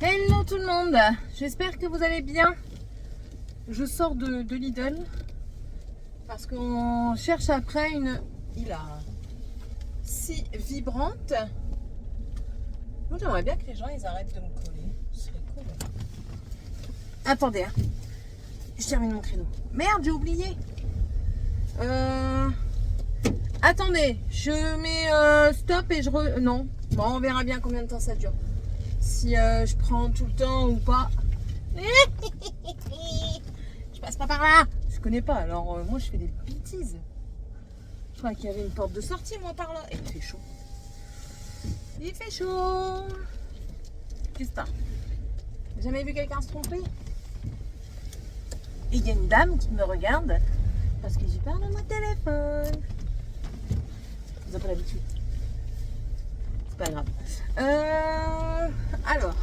Hello tout le monde, j'espère que vous allez bien. Je sors de Lidl parce qu'on cherche après une scie vibrante. Moi j'aimerais bien que les gens ils arrêtent de me coller, ce serait cool. Attendez, hein. Je termine mon créneau. Merde, j'ai oublié. Attendez, je mets stop et non, bon, on verra bien combien de temps ça dure. Si je prends tout le temps ou pas. Je passe pas par là. Je connais pas, alors moi je fais des bêtises. Je crois qu'il y avait une porte de sortie moi par là. Et il fait chaud. Il fait chaud. Qu'est-ce que t'as? Jamais vu quelqu'un se tromper? Et il y a une dame qui me regarde parce que j'y parle à mon téléphone. Vous n'avez pas l'habitude. C'est pas grave. Alors,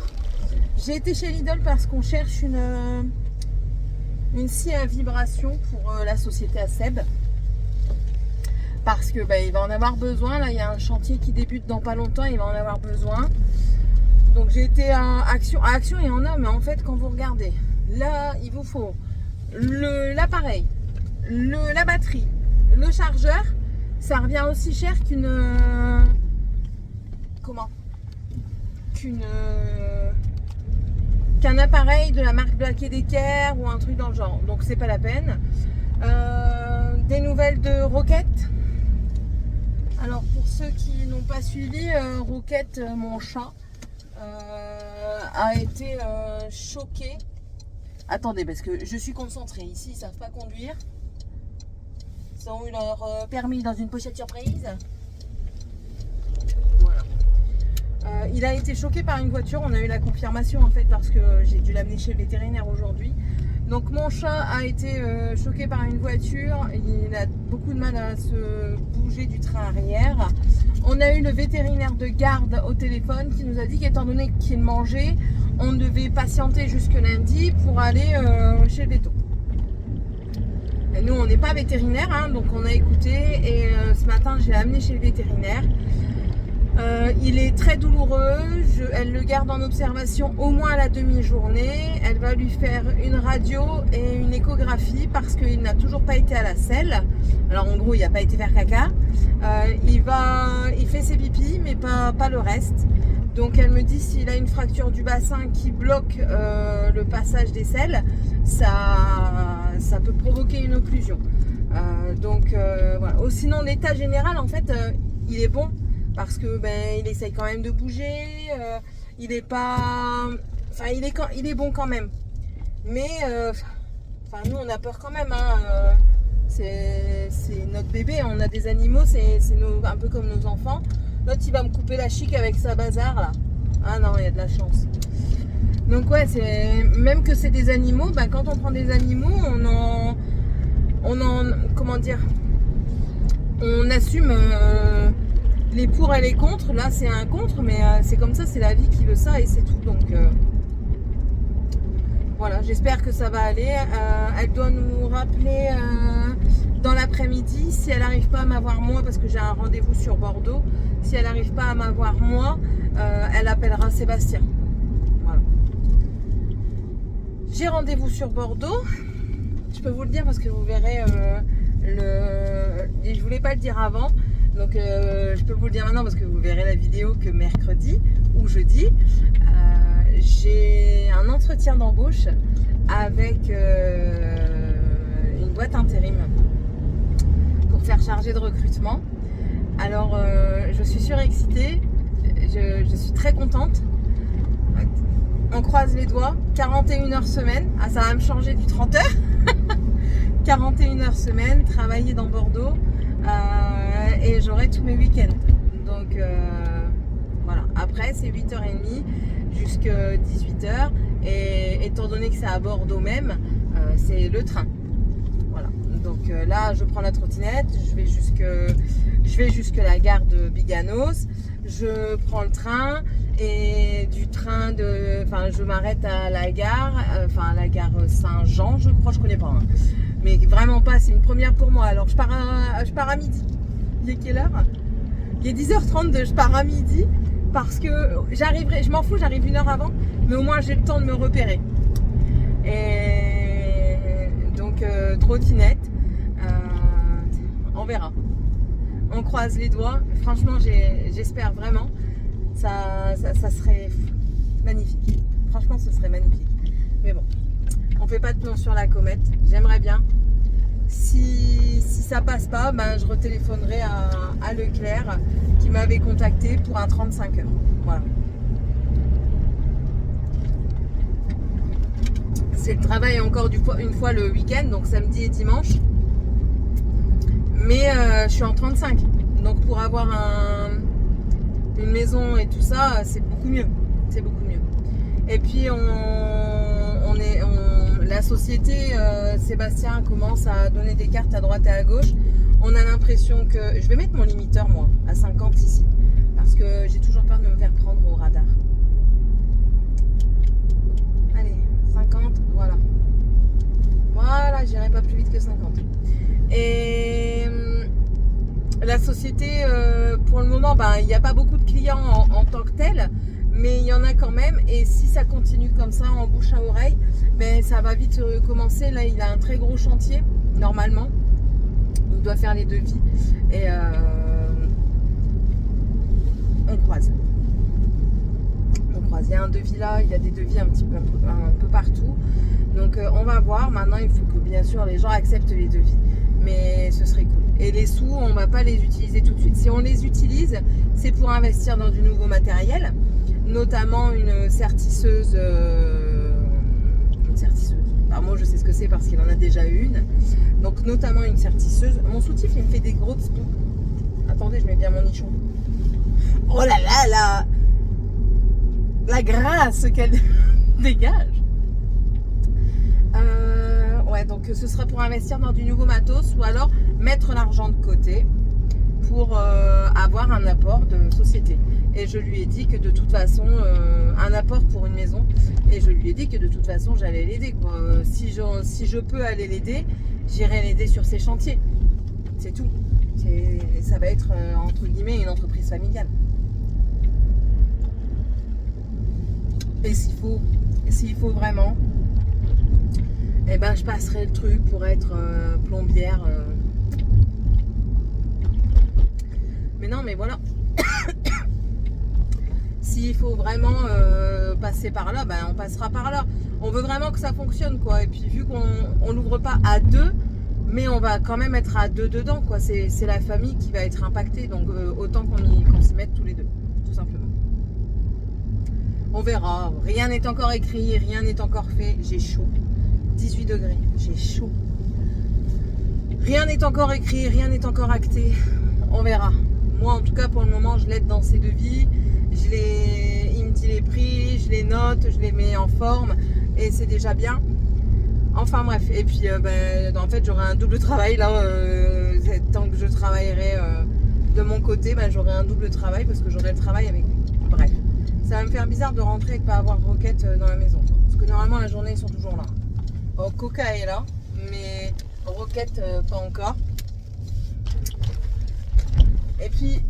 j'ai été chez Lidl parce qu'on cherche une scie à vibration pour la société à Seb. Parce que il va en avoir besoin. Là, il y a un chantier qui débute dans pas longtemps. Il va en avoir besoin. Donc, j'ai été à Action. À Action, il y en a, mais en fait, quand vous regardez, là, il vous faut l'appareil, la batterie, le chargeur. Ça revient aussi cher qu'un appareil de la marque Black & Decker ou un truc dans le genre, donc c'est pas la peine. Des nouvelles de Rocket. Alors pour ceux qui n'ont pas suivi, Rocket, mon chat, a été choqué. Attendez, parce que je suis concentrée ici, ils savent pas conduire. Ils ont eu leur permis dans une pochette surprise. Voilà. Il a été choqué par une voiture. On a eu la confirmation en fait parce que j'ai dû l'amener chez le vétérinaire aujourd'hui. Donc mon chat a été choqué par une voiture. Il a beaucoup de mal à se bouger du train arrière. On a eu le vétérinaire de garde au téléphone qui nous a dit qu'étant donné qu'il mangeait, on devait patienter jusque lundi pour aller chez le véto. Et nous on n'est pas vétérinaire, hein, donc on a écouté et ce matin je l'ai amené chez le vétérinaire. Il est très douloureux, elle le garde en observation au moins à la demi-journée. Elle va lui faire une radio et une échographie parce qu'il n'a toujours pas été à la selle. Alors en gros il n'a pas été faire caca. Il fait ses pipis mais pas le reste. Donc elle me dit s'il a une fracture du bassin qui bloque le passage des selles, ça peut provoquer une occlusion. Voilà. Sinon l'état général en fait il est bon. Parce que il essaye quand même de bouger, il est pas, enfin il est bon quand même. Mais nous on a peur quand même. Hein, c'est notre bébé, on a des animaux, c'est un peu comme nos enfants. L'autre il va me couper la chic avec sa bazar là. Ah non, il y a de la chance. Donc ouais, même que c'est des animaux, quand on prend des animaux, on assume. Les pour et les contre, là c'est un contre, mais c'est comme ça, c'est la vie qui veut ça et c'est tout. Donc voilà, j'espère que ça va aller. Elle doit nous rappeler dans l'après-midi. Si elle n'arrive pas à m'avoir moi, parce que j'ai un rendez-vous sur Bordeaux, si elle n'arrive pas à m'avoir moi, elle appellera Sébastien. Voilà. J'ai rendez-vous sur Bordeaux. Je peux vous le dire parce que vous verrez et je voulais pas le dire avant. Donc je peux vous le dire maintenant parce que vous verrez la vidéo que mercredi ou jeudi, j'ai un entretien d'embauche avec une boîte intérim pour faire chargée de recrutement. Alors je suis surexcitée, je suis très contente. On croise les doigts, 41 heures semaine, ça va me changer du 30 heures. 41 heures semaine, travailler dans Bordeaux. Et j'aurai tous mes week-ends. Donc voilà. Après c'est 8h30 jusqu'à 18h. Et étant donné que c'est à Bordeaux même, c'est le train. Voilà. Donc là je prends la trottinette, je vais jusque la gare de Biganos, je prends le train et du train je m'arrête à la gare, la gare Saint-Jean, je crois, je connais pas. Hein. Mais vraiment pas, c'est une première pour moi. Alors je pars à midi. Il est quelle heure? Il est 10h32, je pars à midi parce que j'arriverai, je m'en fous, j'arrive une heure avant Mais au moins, j'ai le temps de me repérer. Et donc, trottinette, on verra. On croise les doigts. Franchement, j'espère vraiment. Ça serait magnifique. Franchement, ce serait magnifique. Mais bon, on fait pas de plan sur la comète. J'aimerais bien. Si ça passe pas, ben, je retéléphonerai à Leclerc qui m'avait contacté pour un 35 heures. Voilà. C'est le travail encore une fois le week-end, donc samedi et dimanche. Mais je suis en 35. Donc pour avoir une maison et tout ça, c'est beaucoup mieux. C'est beaucoup mieux. Et puis la société, Sébastien commence à donner des cartes à droite et à gauche. On a l'impression que... Je vais mettre mon limiteur, moi, à 50 ici. Parce que j'ai toujours peur de me faire prendre au radar. Allez, 50, voilà. Voilà, j'irai pas plus vite que 50. Et la société, pour le moment, ben, il n'y a pas beaucoup de clients en tant que tel. Mais il y en a quand même, et si ça continue comme ça en bouche à oreille, ben ça va vite commencer. Là, il a un très gros chantier, normalement. Il doit faire les devis. Et on croise. On croise. Il y a un devis là, il y a des devis un peu partout. Donc on va voir. Maintenant, il faut que bien sûr les gens acceptent les devis. Mais ce serait cool. Et les sous, on ne va pas les utiliser tout de suite. Si on les utilise, c'est pour investir dans du nouveau matériel. Notamment une sertisseuse. Alors moi je sais ce que c'est parce qu'il en a déjà une. Donc notamment une sertisseuse. Mon soutif il me fait des gros petits. Attendez, je mets bien mon nichon. Oh là là, la grâce qu'elle dégage. Ouais, donc ce sera pour investir dans du nouveau matos ou alors mettre l'argent de côté pour avoir un apport de société. Et je lui ai dit que de toute façon, un apport pour une maison, et je lui ai dit que de toute façon, j'allais l'aider. Si je peux aller l'aider, j'irai l'aider sur ses chantiers. C'est tout. Ça va être, entre guillemets, une entreprise familiale. Et s'il faut vraiment, eh ben, je passerai le truc pour être plombière. Mais non, mais voilà. S'il faut vraiment passer par là, ben on passera par là. On veut vraiment que ça fonctionne, quoi. Et puis vu qu'on l'ouvre pas à deux, mais on va quand même être à deux dedans, quoi. C'est la famille qui va être impactée, donc autant qu'on s'y mette tous les deux, tout simplement. On verra. Rien n'est encore écrit, rien n'est encore fait. J'ai chaud. 18 degrés, j'ai chaud. Rien n'est encore écrit, rien n'est encore acté. On verra. Moi, en tout cas, pour le moment, je l'aide dans ses devis. Il me dit les prix, je les note, je les mets en forme et c'est déjà bien. Enfin bref, et puis en fait, j'aurai un double travail là. Tant que je travaillerai de mon côté, j'aurai un double travail parce que j'aurai le travail avec lui. Bref, ça va me faire bizarre de rentrer et de ne pas avoir Roquette dans la maison. Parce que normalement, la journée, ils sont toujours là. Bon, Coca est là, mais Roquette, pas encore. Et puis,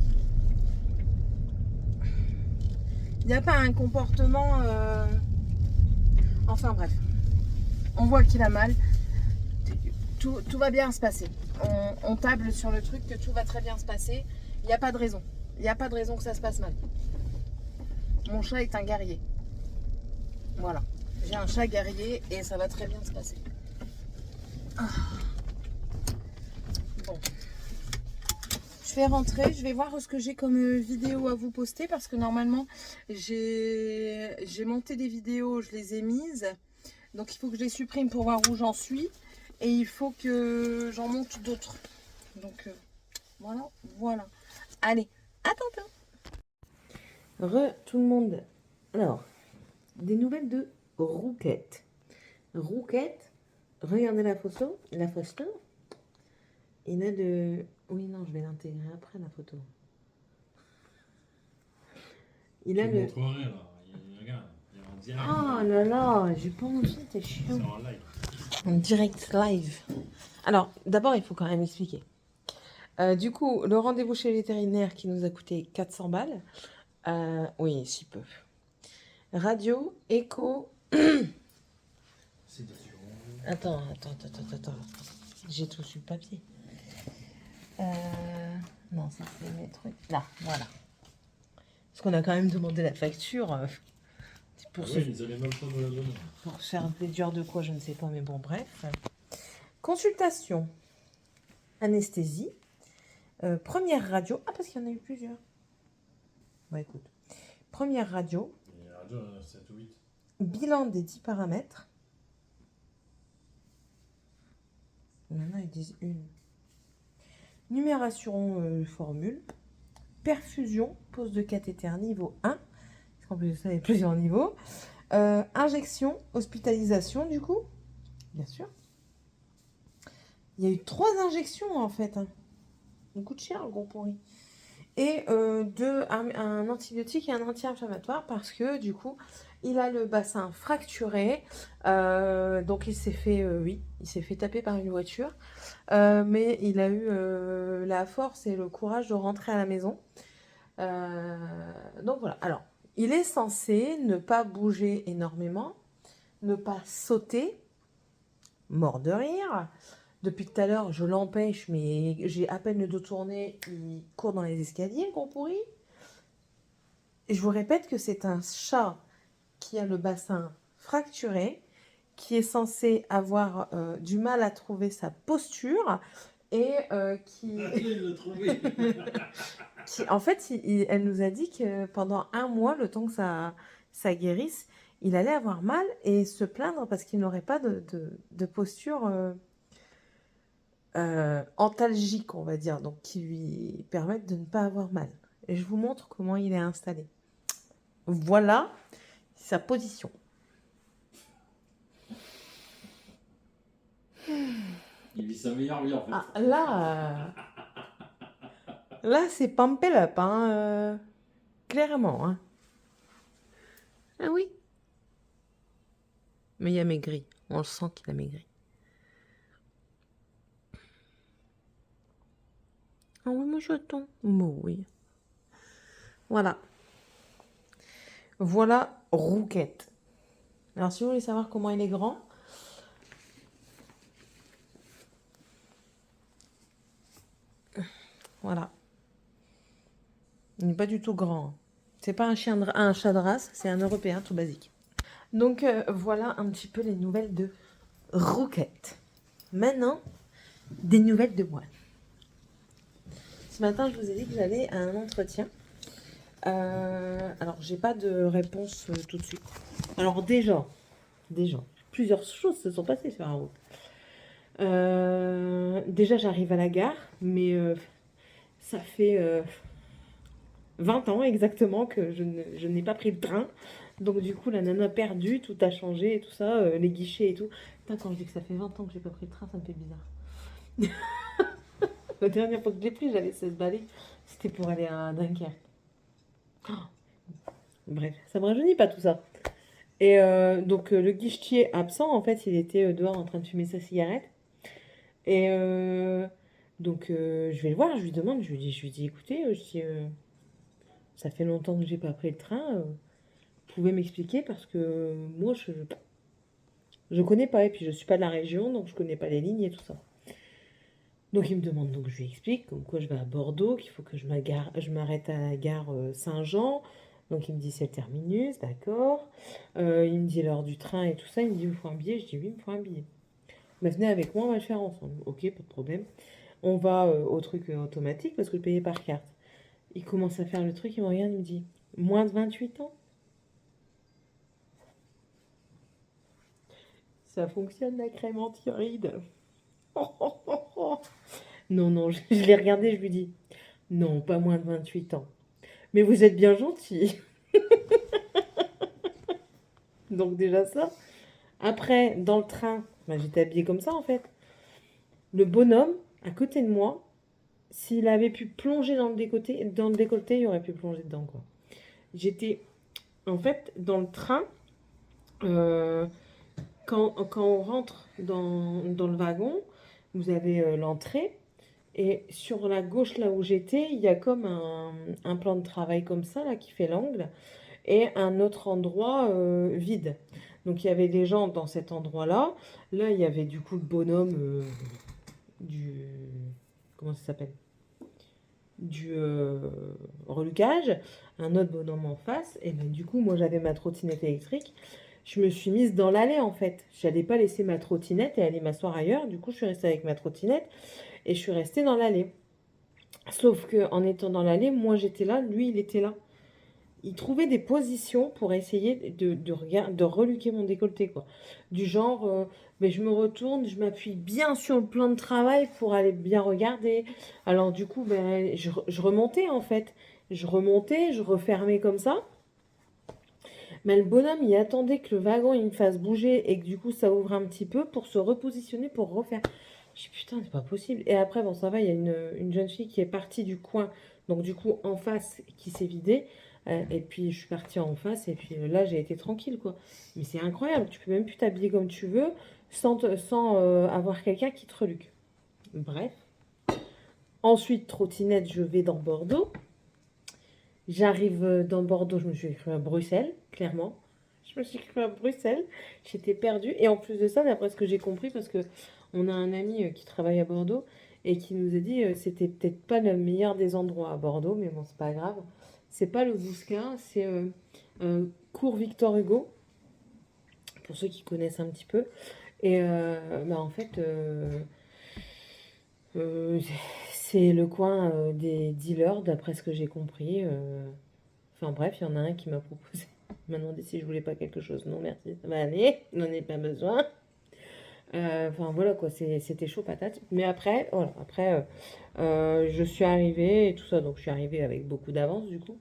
il n'y a pas un comportement... Enfin bref, on voit qu'il a mal. Tout va bien se passer. On table sur le truc que tout va très bien se passer. Il n'y a pas de raison. Il n'y a pas de raison que ça se passe mal. Mon chat est un guerrier. Voilà. J'ai un chat guerrier et ça va très bien se passer. Ah. Bon. Je vais rentrer, je vais voir ce que j'ai comme vidéo à vous poster parce que normalement j'ai monté des vidéos, je les ai mises. Donc il faut que je les supprime pour voir où j'en suis. Et il faut que j'en monte d'autres. Donc voilà. Allez, à tantôt. Tout le monde. Alors, des nouvelles de Roquette. Roquette, regardez la photo. Il a de... Oui, non, je vais l'intégrer après la photo. Il a le... montrerai, là. Regarde, il est en direct. Oh là là, j'ai pas envie, t'es chiant. C'est en live. En direct live. Alors, d'abord, il faut quand même expliquer. Du coup, le rendez-vous chez le vétérinaire qui nous a coûté 400 balles. Oui, si peu. Radio, écho. Sédation. Attends. J'ai tout sur le papier. Non, ça c'est mes trucs. Là, voilà. Parce qu'on a quand même demandé la facture. Pour, Ah oui, ils avaient même pas de la donner. pour se faire déduire de quoi, je ne sais pas, mais bon, bref. Consultation. Anesthésie. Première radio. Ah, parce qu'il y en a eu plusieurs. Bon, écoute. Première radio. Et la radio, 7 ou 8. Bilan des 10 paramètres. Maintenant, ils disent une. Numération formule. Perfusion, pose de cathéter niveau 1. Parce qu'en plus de ça, il y a plusieurs niveaux. Injection, hospitalisation, du coup. Bien sûr. Il y a eu 3 injections, en fait. Hein. Il coûte cher, le gros pourri. Et un antibiotique et un anti-inflammatoire parce que, du coup, il a le bassin fracturé. Donc, il s'est fait taper par une voiture. Mais il a eu la force et le courage de rentrer à la maison. Donc, voilà. Alors, il est censé ne pas bouger énormément, ne pas sauter, mort de rire. Depuis tout à l'heure, je l'empêche, mais j'ai à peine le dos tourné, il court dans les escaliers, gros pourri. Et je vous répète que c'est un chat qui a le bassin fracturé, qui est censé avoir du mal à trouver sa posture et qui... Ah, il l'a trouvé. En fait, elle nous a dit que pendant 1 mois, le temps que ça guérisse, il allait avoir mal et se plaindre parce qu'il n'aurait pas de posture antalgique, on va dire, donc qui lui permettent de ne pas avoir mal. Et je vous montre comment il est installé. Voilà sa position. Il vit sa meilleure vie en fait. Ah, là c'est Pampel Up, hein, clairement. Hein. Ah oui. Mais il a maigri. On le sent qu'il a maigri. Ah oui, moi j'attends. Bon, oui. Voilà. Voilà Rouquette. Alors, si vous voulez savoir comment il est grand, voilà. Il n'est pas du tout grand. C'est pas un chat de race, c'est un Européen tout basique. Donc, voilà un petit peu les nouvelles de Rouquette. Maintenant, des nouvelles de moi. Ce matin, je vous ai dit que j'allais à un entretien. Alors, j'ai pas de réponse tout de suite. Alors, déjà, plusieurs choses se sont passées sur la route. Déjà, j'arrive à la gare, mais ça fait 20 ans exactement que je n'ai pas pris le train. Donc, du coup, la nana perdue, tout a changé et tout ça, les guichets et tout. Putain, quand je dis que ça fait 20 ans que j'ai pas pris le train, ça me fait bizarre. La dernière fois que j'ai pris, j'avais 16 balais. C'était pour aller à Dunkerque. Oh. Bref, ça me rajeunit pas tout ça. Et donc, le guichetier absent, en fait, il était dehors en train de fumer sa cigarette. Et donc, je vais le voir, je lui demande, je lui dis écoutez, ça fait longtemps que j'ai pas pris le train. Vous pouvez m'expliquer parce que moi, je connais pas. Et puis, je suis pas de la région, donc je connais pas les lignes et tout ça. Donc il me demande, donc je lui explique comme quoi je vais à Bordeaux, qu'il faut que je m'arrête à la gare Saint-Jean. Donc il me dit c'est le terminus, d'accord. Il me dit l'heure du train et tout ça. Il me dit il me faut un billet. Je dis oui, il me faut un billet. Mais venez avec moi, on va le faire ensemble. Ok, pas de problème. On va au truc automatique parce que je payais par carte. Il commence à faire le truc, il me regarde, il me dit moins de 28 ans. Ça fonctionne la crème anti-rides. Non, je l'ai regardé, je lui dis non, pas moins de 28 ans. Mais vous êtes bien gentil. Donc déjà ça. Après, dans le train, j'étais habillée comme ça en fait. Le bonhomme, à côté de moi, s'il avait pu plonger dans le décolleté, il aurait pu plonger dedans quoi. J'étais, en fait, dans le train, quand on rentre dans le wagon, vous avez l'entrée. Et sur la gauche, là où j'étais, il y a comme un plan de travail comme ça, là, qui fait l'angle. et un autre endroit vide. Donc il y avait des gens dans cet endroit-là. Là, il y avait du coup le bonhomme du... Comment ça s'appelle? Du reluquage, un autre bonhomme en face. Et ben, du coup, moi, j'avais ma trottinette électrique. Je me suis mise dans l'allée, en fait. Je n'allais pas laisser ma trottinette et aller m'asseoir ailleurs. Du coup, je suis restée avec ma trottinette et je suis restée dans l'allée. Sauf que en étant dans l'allée, moi, j'étais là, lui, il était là. Il trouvait des positions pour essayer de reluquer mon décolleté, quoi. Du genre, ben, je me retourne, je m'appuie bien sur le plan de travail pour aller bien regarder. Alors du coup, ben, je remontais en fait. Je remontais, je refermais comme ça. Mais le bonhomme, il attendait que le wagon il me fasse bouger et que du coup ça ouvre un petit peu pour se repositionner, pour refaire. Je dis putain, c'est pas possible. Et après, bon, ça va, il y a une jeune fille qui est partie du coin, donc du coup en face, qui s'est vidée. Et puis je suis partie en face, et puis là j'ai été tranquille, quoi. Mais c'est incroyable, tu peux même plus t'habiller comme tu veux sans avoir quelqu'un qui te reluque. Bref. Ensuite, trottinette, je vais dans Bordeaux. J'arrive dans Bordeaux, je me suis cru à Bruxelles, clairement. Je me suis cru à Bruxelles, j'étais perdue. Et en plus de ça, d'après ce que j'ai compris, parce que on a un ami qui travaille à Bordeaux et qui nous a dit c'était peut-être pas le meilleur des endroits à Bordeaux, mais bon, c'est pas grave. C'est pas le Bousquin, c'est cours Victor Hugo, pour ceux qui connaissent un petit peu. Et bah, en fait, euh, c'est le coin des dealers, d'après ce que j'ai compris. Enfin bref, il y en a un qui m'a proposé, il m'a demandé si je voulais pas quelque chose. Non, merci, ça va aller, n'en ai pas besoin. Enfin voilà quoi, c'était chaud patate. Mais après, voilà, après, je suis arrivée et tout ça, donc je suis arrivée avec beaucoup d'avance du coup.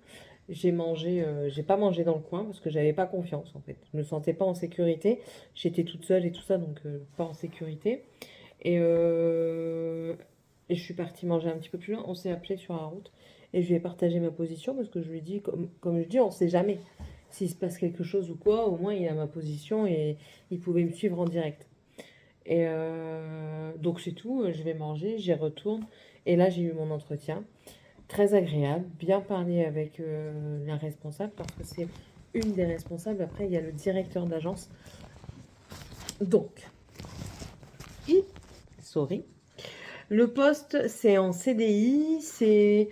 J'ai mangé, j'ai pas mangé dans le coin parce que j'avais pas confiance en fait. Je me sentais pas en sécurité. J'étais toute seule et tout ça, donc pas en sécurité. Et, et je suis partie manger un petit peu plus loin. On s'est appelé sur la route et je lui ai partagé ma position parce que je lui ai dit, comme je dis, on sait jamais. S'il se passe quelque chose ou quoi, au moins il a ma position et il pouvait me suivre en direct. Et donc c'est tout, je vais manger, j'y retourne. Et là j'ai eu mon entretien. Très agréable, bien parlé avec la responsable parce que c'est une des responsables. Après il y a le directeur d'agence. Donc, sorry. Le poste, c'est en CDI, c'est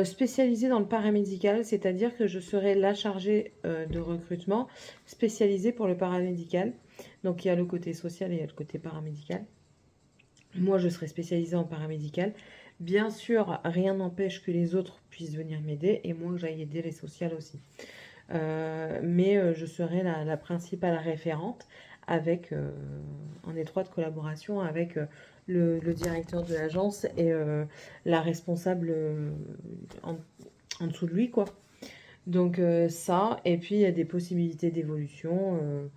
spécialisé dans le paramédical, c'est-à-dire que je serai la chargée de recrutement spécialisée pour le paramédical. Donc il y a le côté social et il y a le côté paramédical. Moi, je serai spécialisée en paramédical. Bien sûr, rien n'empêche que les autres puissent venir m'aider et moi que j'aille aider les sociales aussi. Mais je serai la principale référente avec, en étroite collaboration avec le directeur de l'agence et la responsable en dessous de lui, quoi. Donc ça, et puis il y a des possibilités d'évolution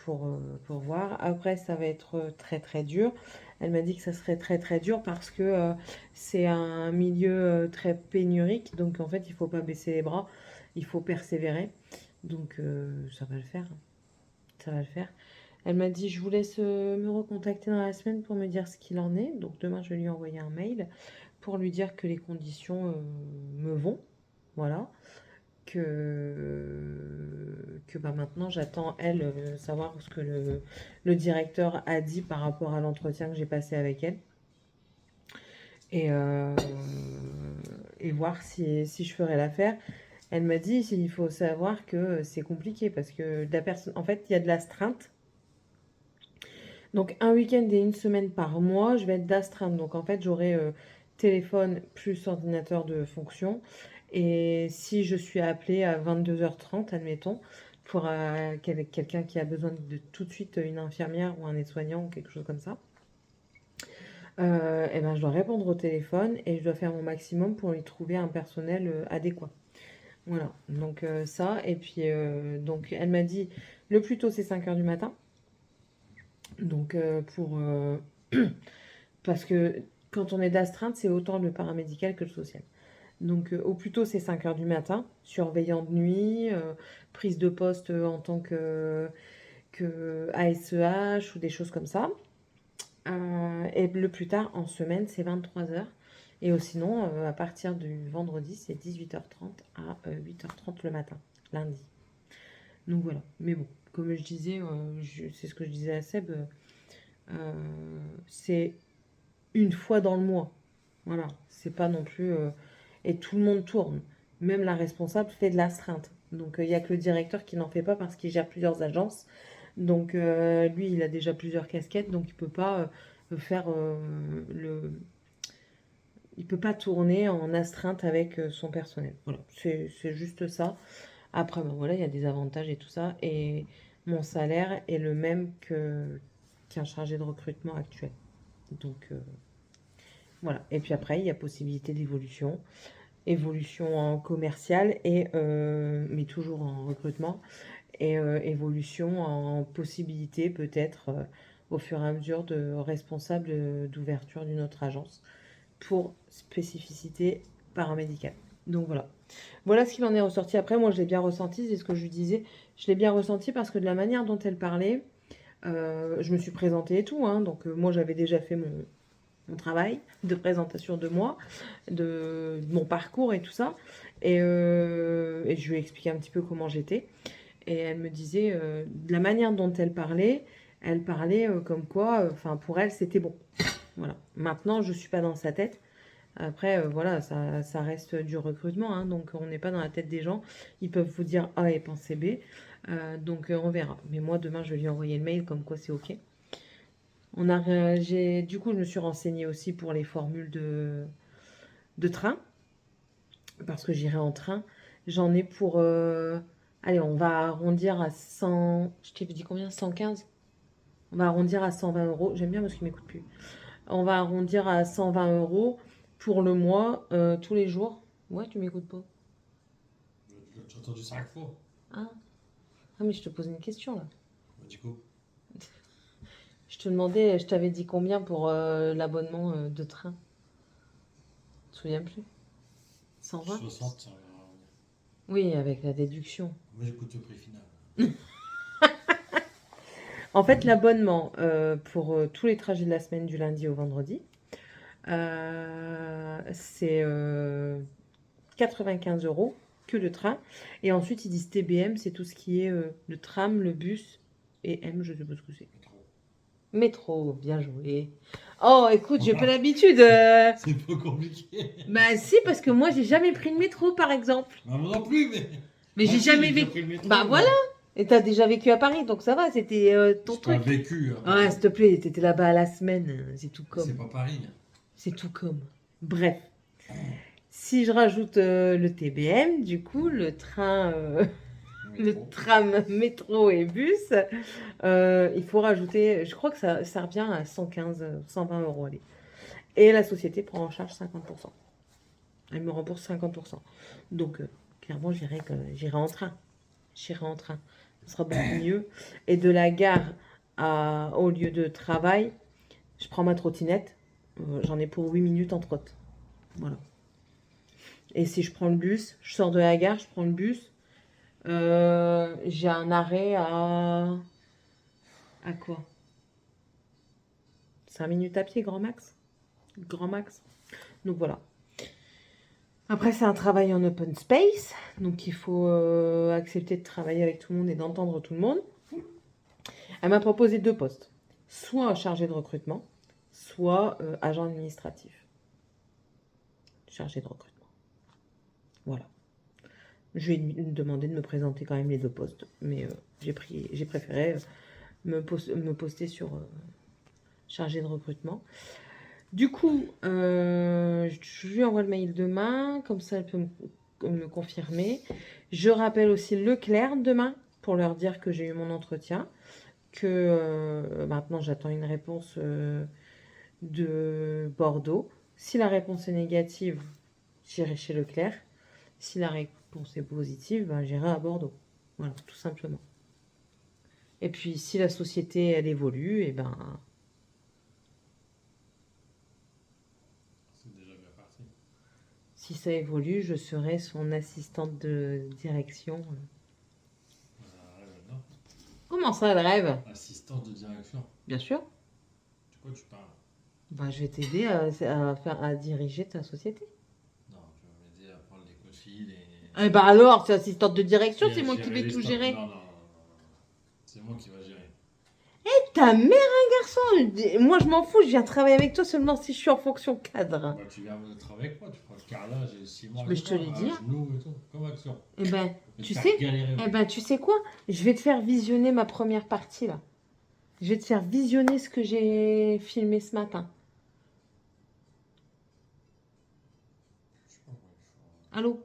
pour voir. Après, ça va être très très dur. Elle m'a dit que ça serait très très dur parce que c'est un milieu très pénurique. Donc en fait, il faut pas baisser les bras, il faut persévérer. Donc ça va le faire. Ça va le faire. Elle m'a dit, je vous laisse me recontacter dans la semaine pour me dire ce qu'il en est. Donc demain, je vais lui envoyer un mail pour lui dire que les conditions me vont. Voilà. Que bah maintenant j'attends elle savoir ce que le directeur a dit par rapport à l'entretien que j'ai passé avec elle et, euh, et voir si je ferai l'affaire. Elle m'a dit il faut savoir que c'est compliqué parce que la personne en fait il y a de l'astreinte. Donc un week-end et une semaine par mois je vais être d'astreinte. Donc en fait j'aurai téléphone plus ordinateur de fonction. Et si je suis appelée à 22h30, admettons, pour quelqu'un qui a besoin de tout de suite une infirmière ou un aide-soignant ou quelque chose comme ça, et ben je dois répondre au téléphone et je dois faire mon maximum pour lui trouver un personnel adéquat. Voilà, donc ça, et puis donc elle m'a dit le plus tôt c'est 5h du matin. Donc parce que quand on est d'astreinte, c'est autant le paramédical que le social. Donc au plus tôt c'est 5h du matin, surveillant de nuit, prise de poste en tant que ASEH ou des choses comme ça. Et le plus tard en semaine c'est 23h. Et sinon à partir du vendredi c'est 18h30 à 8h30 le matin. lundi. Donc voilà. Mais bon, comme je disais, c'est ce que je disais à Seb, c'est une fois dans le mois. Voilà, c'est pas non plus... et tout le monde tourne. Même la responsable fait de l'astreinte. Donc il n'y a que le directeur qui n'en fait pas parce qu'il gère plusieurs agences. Donc lui, il a déjà plusieurs casquettes, donc il peut pas faire il peut pas tourner en astreinte avec son personnel. Voilà, c'est juste ça. Après, ben voilà, il y a des avantages et tout ça. Et mon salaire est le même qu'un chargé de recrutement actuel. Donc voilà. Et puis après, il y a possibilité d'évolution. Évolution en commercial, mais toujours en recrutement. Et évolution en possibilité peut-être au fur et à mesure de responsable d'ouverture d'une autre agence pour spécificité paramédicale. Donc voilà. Voilà ce qu'il en est ressorti. Après, moi, je l'ai bien ressenti, c'est ce que je lui disais. Je l'ai bien ressenti parce que de la manière dont elle parlait, je me suis présentée et tout. Hein, donc moi, j'avais déjà fait mon travail de présentation de moi, de mon parcours et tout ça. Et je lui ai expliqué un petit peu comment j'étais. Et elle me disait, de la manière dont elle parlait comme quoi, enfin pour elle, c'était bon. Voilà. Maintenant, je ne suis pas dans sa tête. Après, voilà, ça reste du recrutement. Hein, donc, on n'est pas dans la tête des gens. Ils peuvent vous dire A et penser B. Donc, on verra. Mais moi, demain, je vais lui envoyer le mail comme quoi c'est OK. Du coup, je me suis renseignée aussi pour les formules de train. Parce que j'irai en train. J'en ai pour... allez, on va arrondir à 100... Je t'ai dit combien? 115? On va arrondir à 120 euros. J'aime bien parce qu'il ne m'écoute plus. On va arrondir à 120 euros pour le mois, tous les jours. Ouais, tu m'écoutes pas. J'ai entendu 5 fois. Ah. Ah, mais je te pose une question là. Du coup, Je te demandais, je t'avais dit combien pour l'abonnement de train. Tu te souviens plus? 120? 60, ça va. Oui, avec la déduction. Moi, j'écoute le prix final. En fait, l'abonnement pour tous les trajets de la semaine du lundi au vendredi, c'est 95 euros que le train. Et ensuite, ils disent TBM, c'est tout ce qui est le tram, le bus et M, je ne sais pas ce que c'est. Métro, bien joué. Oh, écoute, j'ai pas l'habitude. C'est pas compliqué. Bah si, parce que moi, j'ai jamais pris le métro, par exemple. Bah, moi non plus, mais. Mais Ah, j'ai si, jamais déjà vécu. pris le métro, Bah moi. voilà. Et t'as déjà vécu à Paris, donc ça va, c'était ton J'ai pas truc. vécu. Hein. Ouais, s'il te plaît, t'étais là-bas à la semaine, c'est tout C'est comme. pas Paris. C'est tout comme. Bref. Si je rajoute le TBM, du coup, le train, le tram, métro et bus, il faut rajouter, je crois que ça revient à 115, 120 euros. Allez. Et la société prend en charge 50%. Elle me rembourse 50%. Donc, clairement, j'irai en train. J'irai en train. Ce sera beaucoup mieux. Et de la gare au lieu de travail, je prends ma trottinette. J'en ai pour 8 minutes en trotte. Voilà. Et si je prends le bus, je sors de la gare, je prends le bus. J'ai un arrêt à quoi? 5 minutes à pied, grand max. Grand max. Donc voilà. Après, c'est un travail en open space. Donc il faut accepter de travailler avec tout le monde et d'entendre tout le monde. Elle m'a proposé 2 postes. Soit chargé de recrutement, soit agent administratif. Chargé de recrutement. Voilà. Je lui ai demandé de me présenter quand même les 2 postes. Mais j'ai préféré me poster sur chargé de recrutement. Du coup, je lui envoie le mail demain. Comme ça, elle peut me confirmer. Je rappelle aussi Leclerc demain pour leur dire que j'ai eu mon entretien. Que maintenant, j'attends une réponse de Bordeaux. Si la réponse est négative, j'irai chez Leclerc. Si la réponse est positive, ben, j'irai à Bordeaux. Voilà, tout simplement. Et puis, si la société, elle évolue, et ben... C'est déjà bien parti. Si ça évolue, je serai son assistante de direction. Non. Comment ça, elle rêve? Assistante de direction. Bien sûr. De quoi tu parles? Bah, je vais t'aider à diriger ta société. Non, tu vas m'aider à prendre les coups de fil et. Eh ben alors, c'est assistante de direction, Et c'est moi qui gérer vais les tout stocks. gérer. Non, non, non, non, non. C'est moi qui vais gérer. Ta mère, un garçon. Moi, je m'en fous, je viens travailler avec toi seulement si je suis en fonction cadre. Bah, tu viens travailler avec moi, tu feras le carrelage et 6 mois. Mais je te l'ai dit, hein. Genoux et tout, comme action. Eh ben, Mais tu t'as sais, galéré, eh ben, tu sais quoi? Je vais te faire visionner ma première partie, là. Je vais te faire visionner ce que j'ai filmé ce matin. Je sais pas, moi, Allô?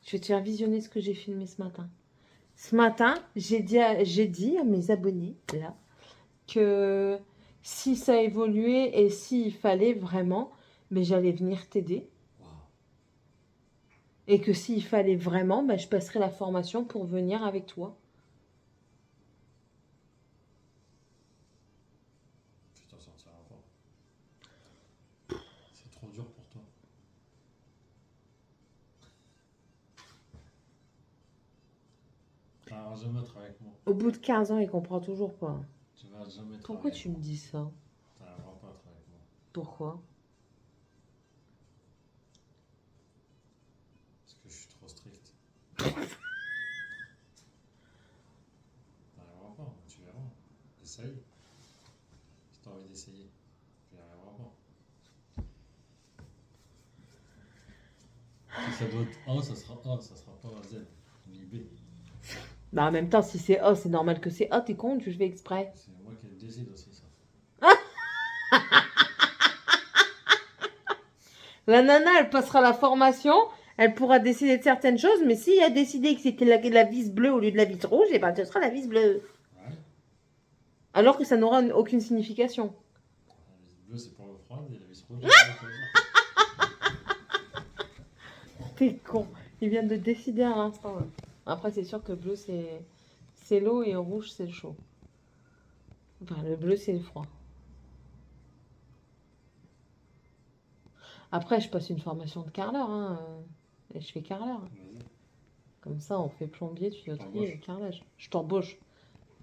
Je vais te faire visionner ce que j'ai filmé ce matin. Ce matin, j'ai dit à mes abonnés, là, que si ça évoluait et s'il fallait vraiment, mais j'allais venir t'aider. Waouh. Et que s'il fallait vraiment, ben, je passerai la formation pour venir avec toi. Tu t'en sortiras pas. C'est trop dur pour toi. Alors, jamais travailler avec moi. Au bout de 15 ans, il comprend toujours pas. Tu vas jamais Pourquoi travailler tu me dis ça? Tu n'arriveras pas à travailler avec moi. Pourquoi? Parce que je suis trop strict. Tu n'arriveras pas, tu verras. Essaye. Si tu as envie d'essayer, tu n'y arriveras pas. Si ça doit être A, ça sera A, ça sera pas Z, ni B. Bah en même temps, si c'est A, c'est normal que c'est A, t'es con, je fais exprès. C'est moi qui le décide aussi, ça. La nana, elle passera la formation, elle pourra décider de certaines choses, mais si elle a décidé que c'était la vis bleue au lieu de la vis rouge, et ben ce sera la vis bleue. Ouais. Alors que ça n'aura aucune signification. La vis bleue, c'est pour le froid, et la vis rouge, T'es con. Il vient de décider à l'instant. Là. Après, c'est sûr que bleu, c'est l'eau et rouge, c'est le chaud. Enfin, le bleu, c'est le froid. Après, je passe une formation de carreleur. Hein, et je fais carreleur. Vas-y. Comme ça, on fait plombier, tuyauterie T'embauches. et carrelage. Je t'embauche.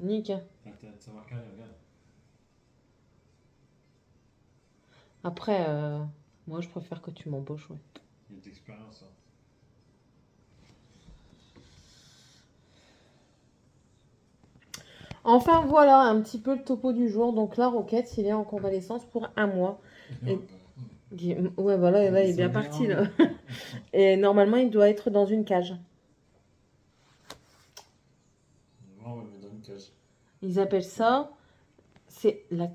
Nique. Hein. T'as de savoir carrer, regarde. Après, moi, je préfère que tu m'embauches, ouais. Il y a de l'expérience, ça. Enfin, voilà un petit peu le topo du jour. Donc là, Roquette, il est en convalescence pour 1 mois. Et- Ouais, voilà, là, il est bien parti, là. Et normalement, il doit être dans une cage. Non, ouais, mais dans une cage. Ils appellent ça, c'est la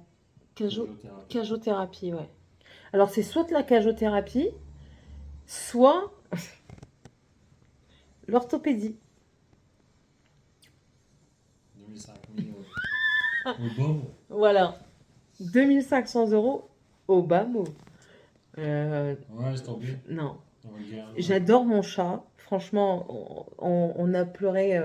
Physiothérapie. cajothérapie, ouais. Alors, c'est soit de la cajothérapie, soit l'orthopédie. 2005 000 euros. Au bas, Voilà. 2500 euros au bas mot. ouais, c'est tombé. Non. On va le garder. J'adore mon chat. Franchement, on a pleuré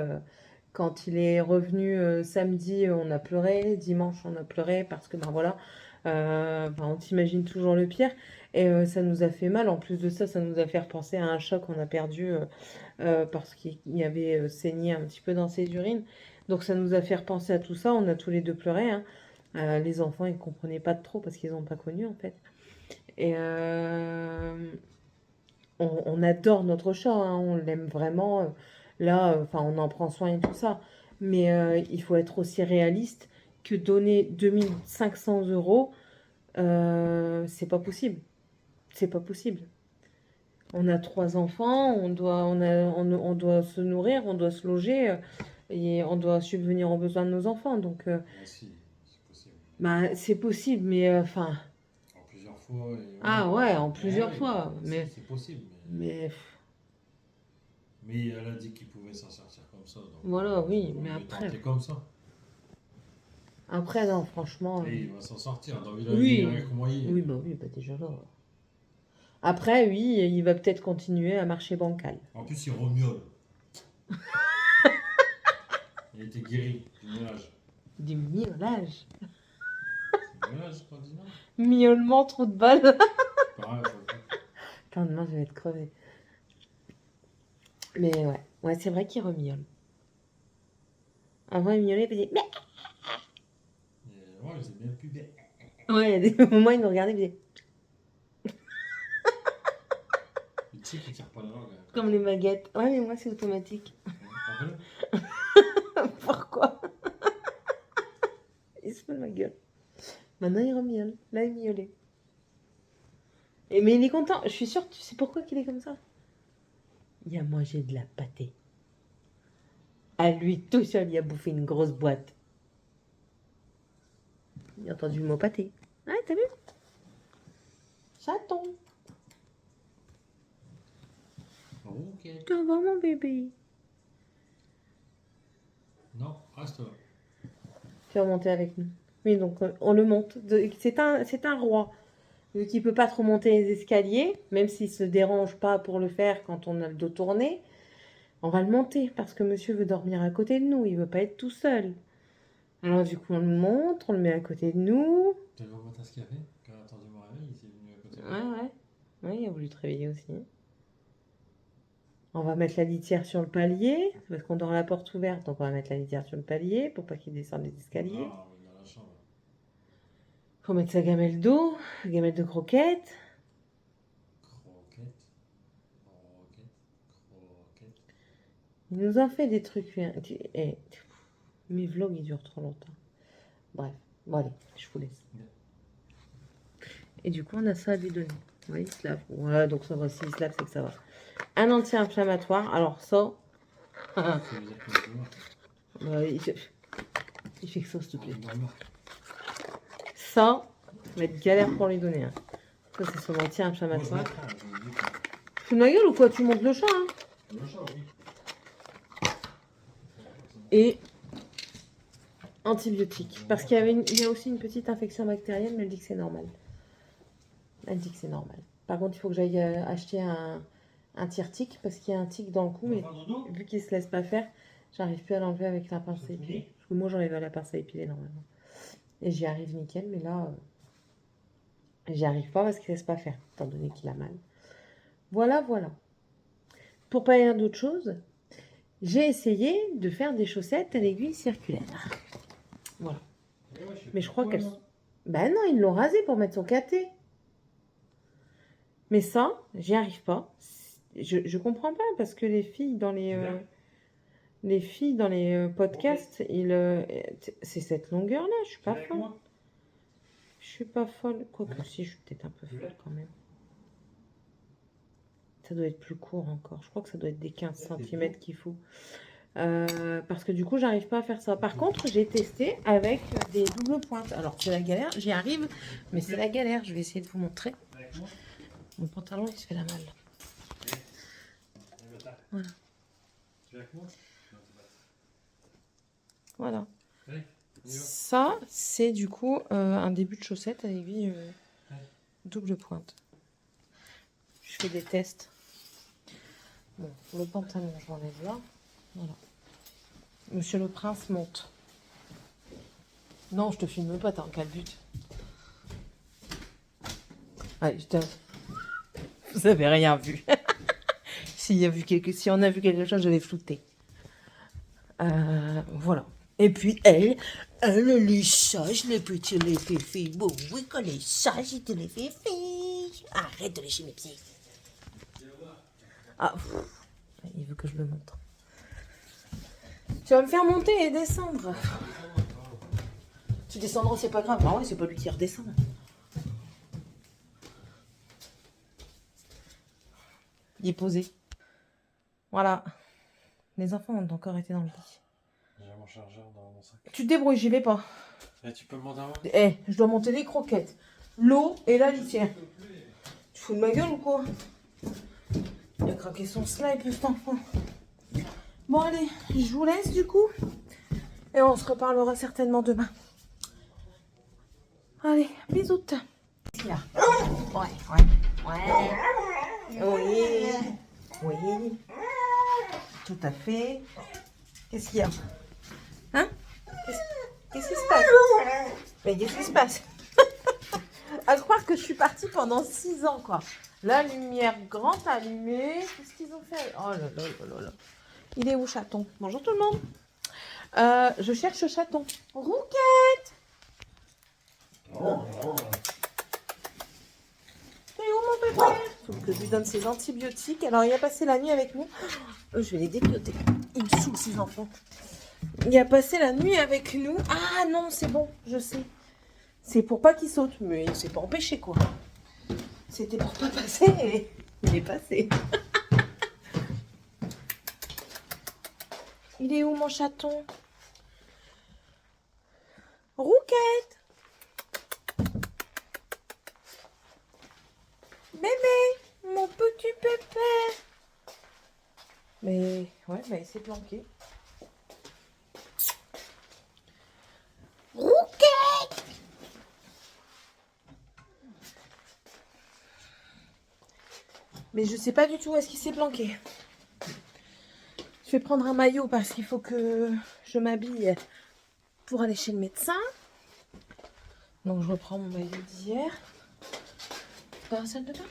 quand il est revenu samedi. On a pleuré. Dimanche, on a pleuré parce que, ben voilà, on t'imagine toujours le pire. Et ça nous a fait mal. En plus de ça, ça nous a fait repenser à un chat qu'on a perdu parce qu'il y avait saigné un petit peu dans ses urines. Donc ça nous a fait repenser à tout ça. On a tous les deux pleuré. Hein. Les enfants, ils ne comprenaient pas trop parce qu'ils n'ont pas connu en fait. Et on adore notre chat, hein, on l'aime vraiment. Là, on en prend soin et tout ça. Mais il faut être aussi réaliste que donner 2500 euros, c'est pas possible. C'est pas possible. On a 3 enfants, on doit se nourrir, on doit se loger et on doit subvenir aux besoins de nos enfants. Donc, Ah, si, c'est possible. bah, c'est possible, mais enfin. En plusieurs fois. Et Ah ouais, en plusieurs oui, fois. Mais, c'est possible. Mais elle a dit qu'il pouvait s'en sortir comme ça. Donc, Voilà, oui, mais on après- tenter comme ça. après, non, franchement. Et il va s'en sortir. Dans Oui. il avec moyen. Oui, bah déjà là. Après, oui, il va peut-être continuer à marcher bancal. En plus, il remiole. Il a été guéri du miolage. Du miaulage. C'est le miolage, qu'on dit, non? Miaulement, trou de balle. Pareil, Putain, demain, je vais être crevée. Mais ouais, c'est vrai qu'il remiole. Avant, il miaulait, il faisait. ouais, c'est bien plus bien. Ouais, il y a des moments, il nous regardait, il faisait. Il sais qu'il tire pas la langue. Hein, Comme les baguettes. Ouais, mais moi, c'est automatique. Fais-le. Pourquoi? Il se fout de ma gueule. Maintenant, il remiole. Là, il miaulait. Mais il est content. Je suis sûre, tu sais pourquoi qu'il est comme ça? Il a mangé de la pâtée. À lui, tout seul, il a bouffé une grosse boîte. Il a entendu le mot pâté. Ah, t'as vu? Chaton. Ok. Tu vas voir mon bébé. Non, reste là. Tu vas monter avec nous. Oui, donc on le monte. C'est un roi. Vu qu'il ne peut pas trop monter les escaliers, même s'il ne se dérange pas pour le faire quand on a le dos tourné, on va le monter parce que monsieur veut dormir à côté de nous. Il ne veut pas être tout seul. Alors du coup, on le monte, on le met à côté de nous. Tu as vu au matin ce qu'il a fait? Quand il a attendu mon réveil, il s'est venu à côté de Ouais, moi. ouais. Ouais, il a voulu te réveiller aussi. On va mettre la litière sur le palier, parce qu'on dort la porte ouverte, donc on va mettre la litière sur le palier pour pas qu'il descende les escaliers. Ah, oui, dans la chambre. Faut mettre sa gamelle d'eau, sa gamelle de croquettes. Croquette. Croquette. Croquette. Il nous a fait des trucs. Mes vlogs, ils durent trop longtemps. Bref, bon allez, je vous laisse. Et du coup, on a ça à lui donner. Vous voyez, il se lave. Voilà, donc ça va, s'il se lave, c'est que ça va. Un anti-inflammatoire. Alors ça... Ça veut dire qu'il est mort. il fait que ça, s'il te plaît. Il est mort. Ça va être galère pour lui donner. Hein. Ça, c'est son Moi, je anti-inflammatoire. mettrai, hein, je vous le dis. Fous de ma gueule ou quoi? Tu montes le chat, hein? Le chat, oui. Et antibiotiques. Parce qu'il y avait il y a aussi une petite infection bactérienne, mais elle dit que c'est normal. Elle dit que c'est normal. Par contre, il faut que j'aille acheter un tire-tic parce qu'il y a un tic dans le cou, mais vu qu'il se laisse pas faire, j'arrive plus à l'enlever avec la pince à épiler. Parce que moi, j'enlève la pince à épiler normalement. Et j'y arrive nickel, mais là, j'y arrive pas parce qu'il ne laisse pas faire, étant donné qu'il a mal. Voilà, voilà. Pour pas dire d'autre chose, j'ai essayé de faire des chaussettes à l'aiguille circulaire. Voilà. Mais je crois qu'elles... Ben non, ils l'ont rasé pour mettre son caté. Mais ça, j'y arrive pas. Je comprends pas parce que les filles dans les podcasts, c'est cette longueur-là. Je suis pas folle. Je suis pas folle. Quoique si, je suis peut-être un peu folle quand même. Ça doit être plus court encore. Je crois que ça doit être des 15 cm qu'il faut. Parce que du coup, j'arrive pas à faire ça. Par contre, j'ai testé avec des doubles pointes. Alors, c'est la galère. J'y arrive, mais c'est la galère. Je vais essayer de vous montrer. Mon pantalon, il se fait la malle. Voilà. Tu es avec moi? Voilà. Allez, on y va. Ça, c'est du coup un début de chaussette à aiguille double pointe. Je fais des tests. Bon, le pantalon, je l'enlève là. Voilà. Monsieur le Prince monte. Non, je te filme pas, t'as un quel but. Allez, vous avez rien vu. Si on a vu quelque chose, je l'ai flouté. Voilà. Et puis elle les sages, les petits, les féfés. Bon, oui, quand les sages, ils te les féfés. Arrête de lécher mes pieds. Ah, il veut que je le montre. Tu vas me faire monter et descendre. Tu descendras, c'est pas grave. Ah ouais, c'est pas lui qui redescend. Il est posé. Voilà. Les enfants ont encore été dans le lit. J'ai mon chargeur dans mon sac. Tu te débrouilles, j'y vais pas. Et tu peux me demander avant? Je dois monter les croquettes, l'eau et la litière. Tu fous de ma gueule ou quoi? Il a craqué son slime, cet enfant. Bon, allez, je vous laisse du coup. Et on se reparlera certainement demain. Allez, bisous. Qu'est-ce qu'il y a? Ouais. Oui. Tout à fait. Qu'est-ce qu'il y a? Hein? Qu'est-ce qui se passe? Mais qu'est-ce qui se passe? À croire que je suis partie pendant 6 ans, quoi. La lumière grande allumée. Qu'est-ce qu'ils ont fait? Oh là là là là. Il est où, chaton? Bonjour tout le monde. Je cherche chaton. Rouquette! T'es où, mon bébé? faut que je lui donne ses antibiotiques. Alors, il a passé la nuit avec nous. Je vais les dépioter. Ils me saoulent, ces enfants. Il a passé la nuit avec nous. Ah non, c'est bon, je sais. C'est pour pas qu'il saute, mais il s'est pas empêché, quoi. C'était pour pas passer et il est passé. Il est où, mon chaton? Rouquette! Bébé! Mon petit pépé! Mais, ouais, bah, il s'est planqué. Rouquette! Mais je sais pas du tout où est-ce qu'il s'est planqué. Je vais prendre un maillot parce qu'il faut que je m'habille pour aller chez le médecin. Donc je reprends mon maillot d'hier. Dans la salle de bain.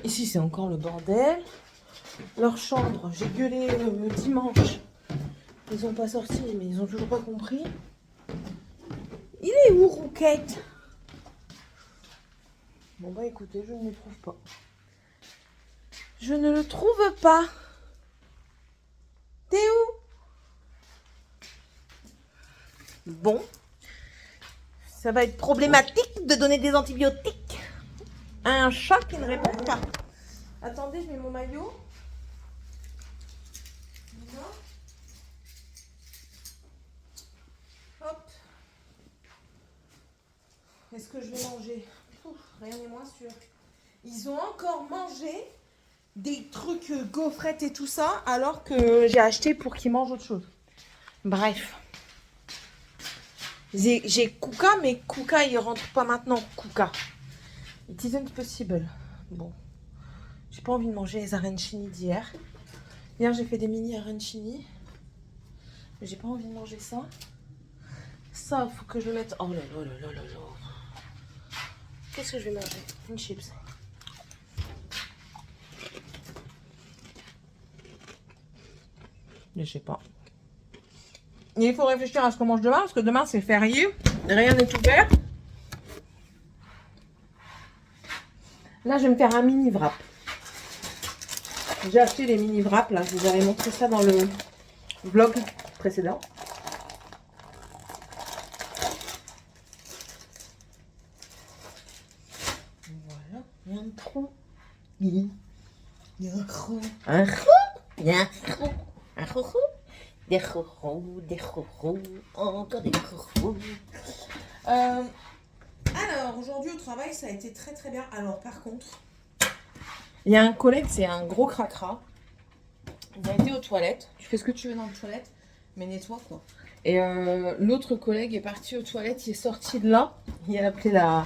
Ici c'est encore le bordel. Leur chambre, j'ai gueulé dimanche. Ils n'ont pas sorti, mais ils ont toujours pas compris. Il est où, Rouquette? Bon bah écoutez, je ne le trouve pas. Je ne le trouve pas. T'es où? Bon. Ça va être problématique de donner des antibiotiques à un chat qui ne répond pas. Attendez, je mets mon maillot. Hop. Est-ce que je vais manger? Ouf, rien n'est moins sûr. Ils ont encore mangé des trucs gaufrettes et tout ça, alors que j'ai acheté pour qu'ils mangent autre chose. Bref. J'ai Kuka, mais Kuka, il rentre pas maintenant. Kuka. It isn't possible. Bon. J'ai pas envie de manger les arancini d'hier. Hier, j'ai fait des mini arancini. Mais j'ai pas envie de manger ça. Ça, faut que je le mette. Oh là là là là là là. Qu'est-ce que je vais manger? Une chips. Je sais pas. Il faut réfléchir à ce qu'on mange demain, parce que demain c'est férié. Rien n'est ouvert. Là, je vais me faire un mini wrap. J'ai acheté les mini wraps, là. Je vous avais montré ça dans le vlog précédent. Voilà. Il y a un trou. Il y a un trou. Un trou. Il y a un trou. Un trou. Des roux, encore des roux. Alors, aujourd'hui au travail, ça a été très très bien. Alors, par contre, il y a un collègue, c'est un gros cracra. Il a été aux toilettes. Tu fais ce que tu veux dans les toilettes, mais nettoie quoi. Et l'autre collègue est parti aux toilettes, il est sorti de là. Il a appelé la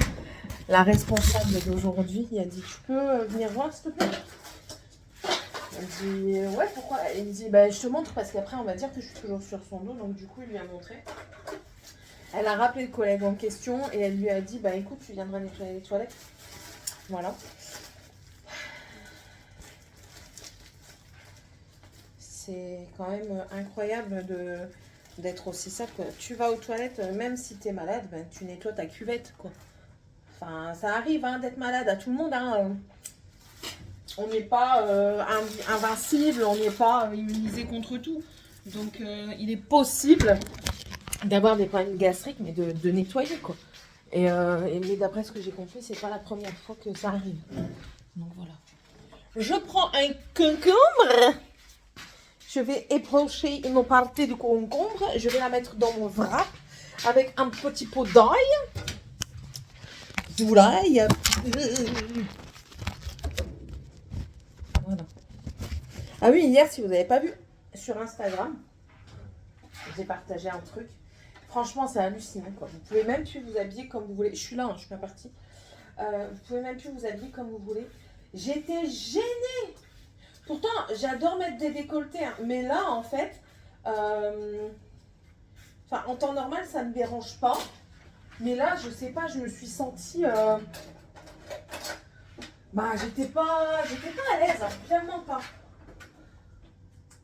responsable d'aujourd'hui. Il a dit, tu peux venir voir s'il te plaît? Elle dit ouais, pourquoi? Il me dit bah je te montre parce qu'après on va dire que je suis toujours sur son dos, donc du coup il lui a montré. Elle a rappelé le collègue en question et elle lui a dit bah écoute, tu viendras nettoyer les toilettes. Voilà. C'est quand même incroyable d'être aussi ça quoi. Tu vas aux toilettes, même si tu es malade, ben, tu nettoies ta cuvette quoi. Enfin ça arrive hein, d'être malade à tout le monde hein. On n'est pas invincible, on n'est pas immunisé contre tout. Donc, il est possible d'avoir des problèmes gastriques, mais de nettoyer, quoi. Mais d'après ce que j'ai compris, c'est pas la première fois que ça arrive. Donc, voilà. Je prends un concombre. Je vais éplucher une partie du concombre. Je vais la mettre dans mon wrap avec un petit pot d'ail. D'ail. Voilà. Ah oui, hier, si vous n'avez pas vu, sur Instagram, j'ai partagé un truc. Franchement, c'est hallucinant, quoi. Vous pouvez même plus vous habiller comme vous voulez. Je suis là, hein, je suis pas partie. Vous pouvez même plus vous habiller comme vous voulez. J'étais gênée. Pourtant, j'adore mettre des décolletés. Hein, mais là, en fait, en temps normal, ça ne me dérange pas. Mais là, je sais pas, je me suis sentie... Bah, j'étais pas à l'aise, hein, clairement pas.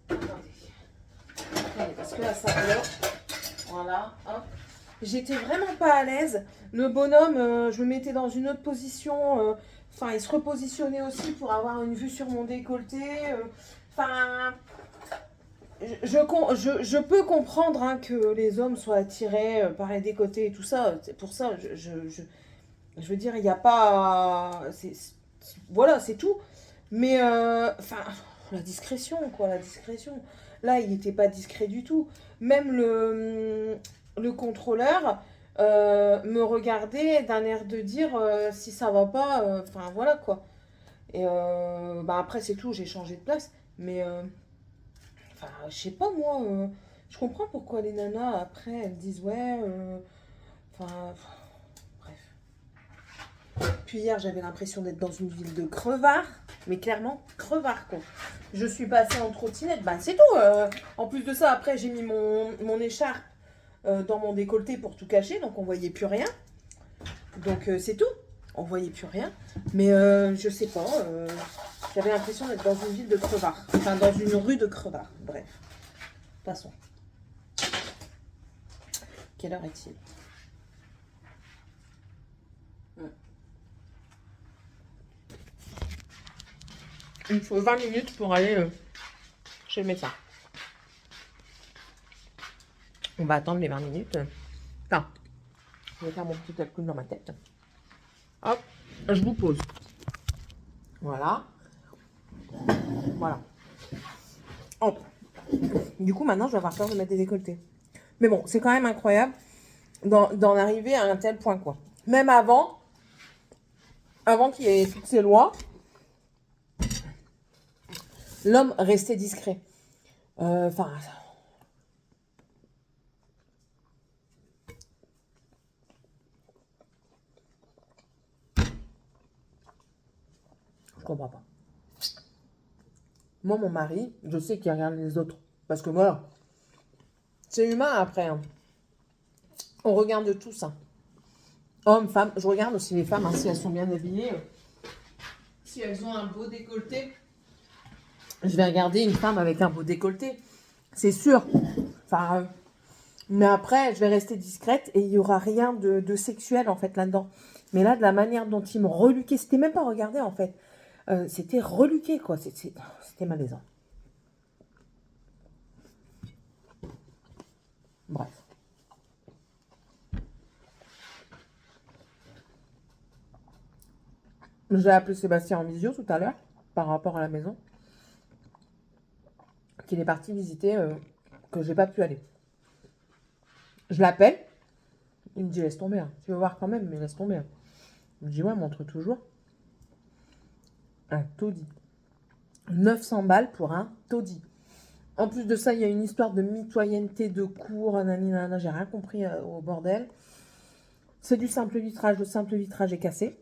Attendez, parce que là, ça bloque. Voilà, hop. j'étais vraiment pas à l'aise. Le bonhomme, je me mettais dans une autre position. Enfin, il se repositionnait aussi pour avoir une vue sur mon décolleté. Enfin, je peux comprendre hein, que les hommes soient attirés par les décolletés et tout ça. C'est pour ça, je veux dire, il n'y a pas. Voilà, c'est tout. Mais, enfin, la discrétion, quoi, la discrétion. Là, il n'était pas discret du tout. Même le contrôleur me regardait d'un air de dire si ça va pas, enfin voilà quoi. Et bah, après, c'est tout, j'ai changé de place. Mais, enfin, je sais pas moi, je comprends pourquoi les nanas, après, elles disent ouais, enfin, bref. Puis hier, j'avais l'impression d'être dans une ville de crevards, mais clairement, crevards quoi. Je suis passée en trottinette, bah c'est tout. En plus de ça, après, j'ai mis mon écharpe dans mon décolleté pour tout cacher, donc on voyait plus rien. Donc c'est tout, on voyait plus rien. Mais je sais pas, j'avais l'impression d'être dans une ville de crevards, enfin dans une rue de crevards. Bref, passons. Quelle heure est-il? Il me faut 20 minutes pour aller chez le médecin. On va attendre les 20 minutes. Enfin, je vais faire mon petit calcul dans ma tête. Hop, je vous pose. Voilà. Voilà. Hop. Du coup, maintenant, je vais avoir peur de mettre des décolletés. Mais bon, c'est quand même incroyable d'en arriver à un tel point, quoi. Même avant qu'il y ait toutes ces lois, l'homme restait discret. Enfin... je comprends pas. Moi, mon mari, je sais qu'il regarde les autres. Parce que voilà, c'est humain après. Hein. On regarde tout ça. Hommes, femmes. Je regarde aussi les femmes, hein, si elles sont bien habillées. Si elles ont un beau décolleté. Je vais regarder une femme avec un beau décolleté. C'est sûr. Enfin, mais après, je vais rester discrète et il n'y aura rien de sexuel en fait là-dedans. Mais là, de la manière dont ils m'ont reluqué, c'était même pas regardé en fait. C'était reluqué quoi. C'était malaisant. Bref. J'ai appelé Sébastien en visio tout à l'heure par rapport à la maison qu'il est parti visiter que j'ai pas pu aller. Je l'appelle, il me dit laisse tomber, hein. Tu veux voir quand même, mais laisse tomber. Hein. Je me dis ouais, montre toujours. Un taudis. 900 balles pour un taudis. En plus de ça, il y a une histoire de mitoyenneté de cours, nanana, j'ai rien compris au bordel. C'est du simple vitrage, le simple vitrage est cassé.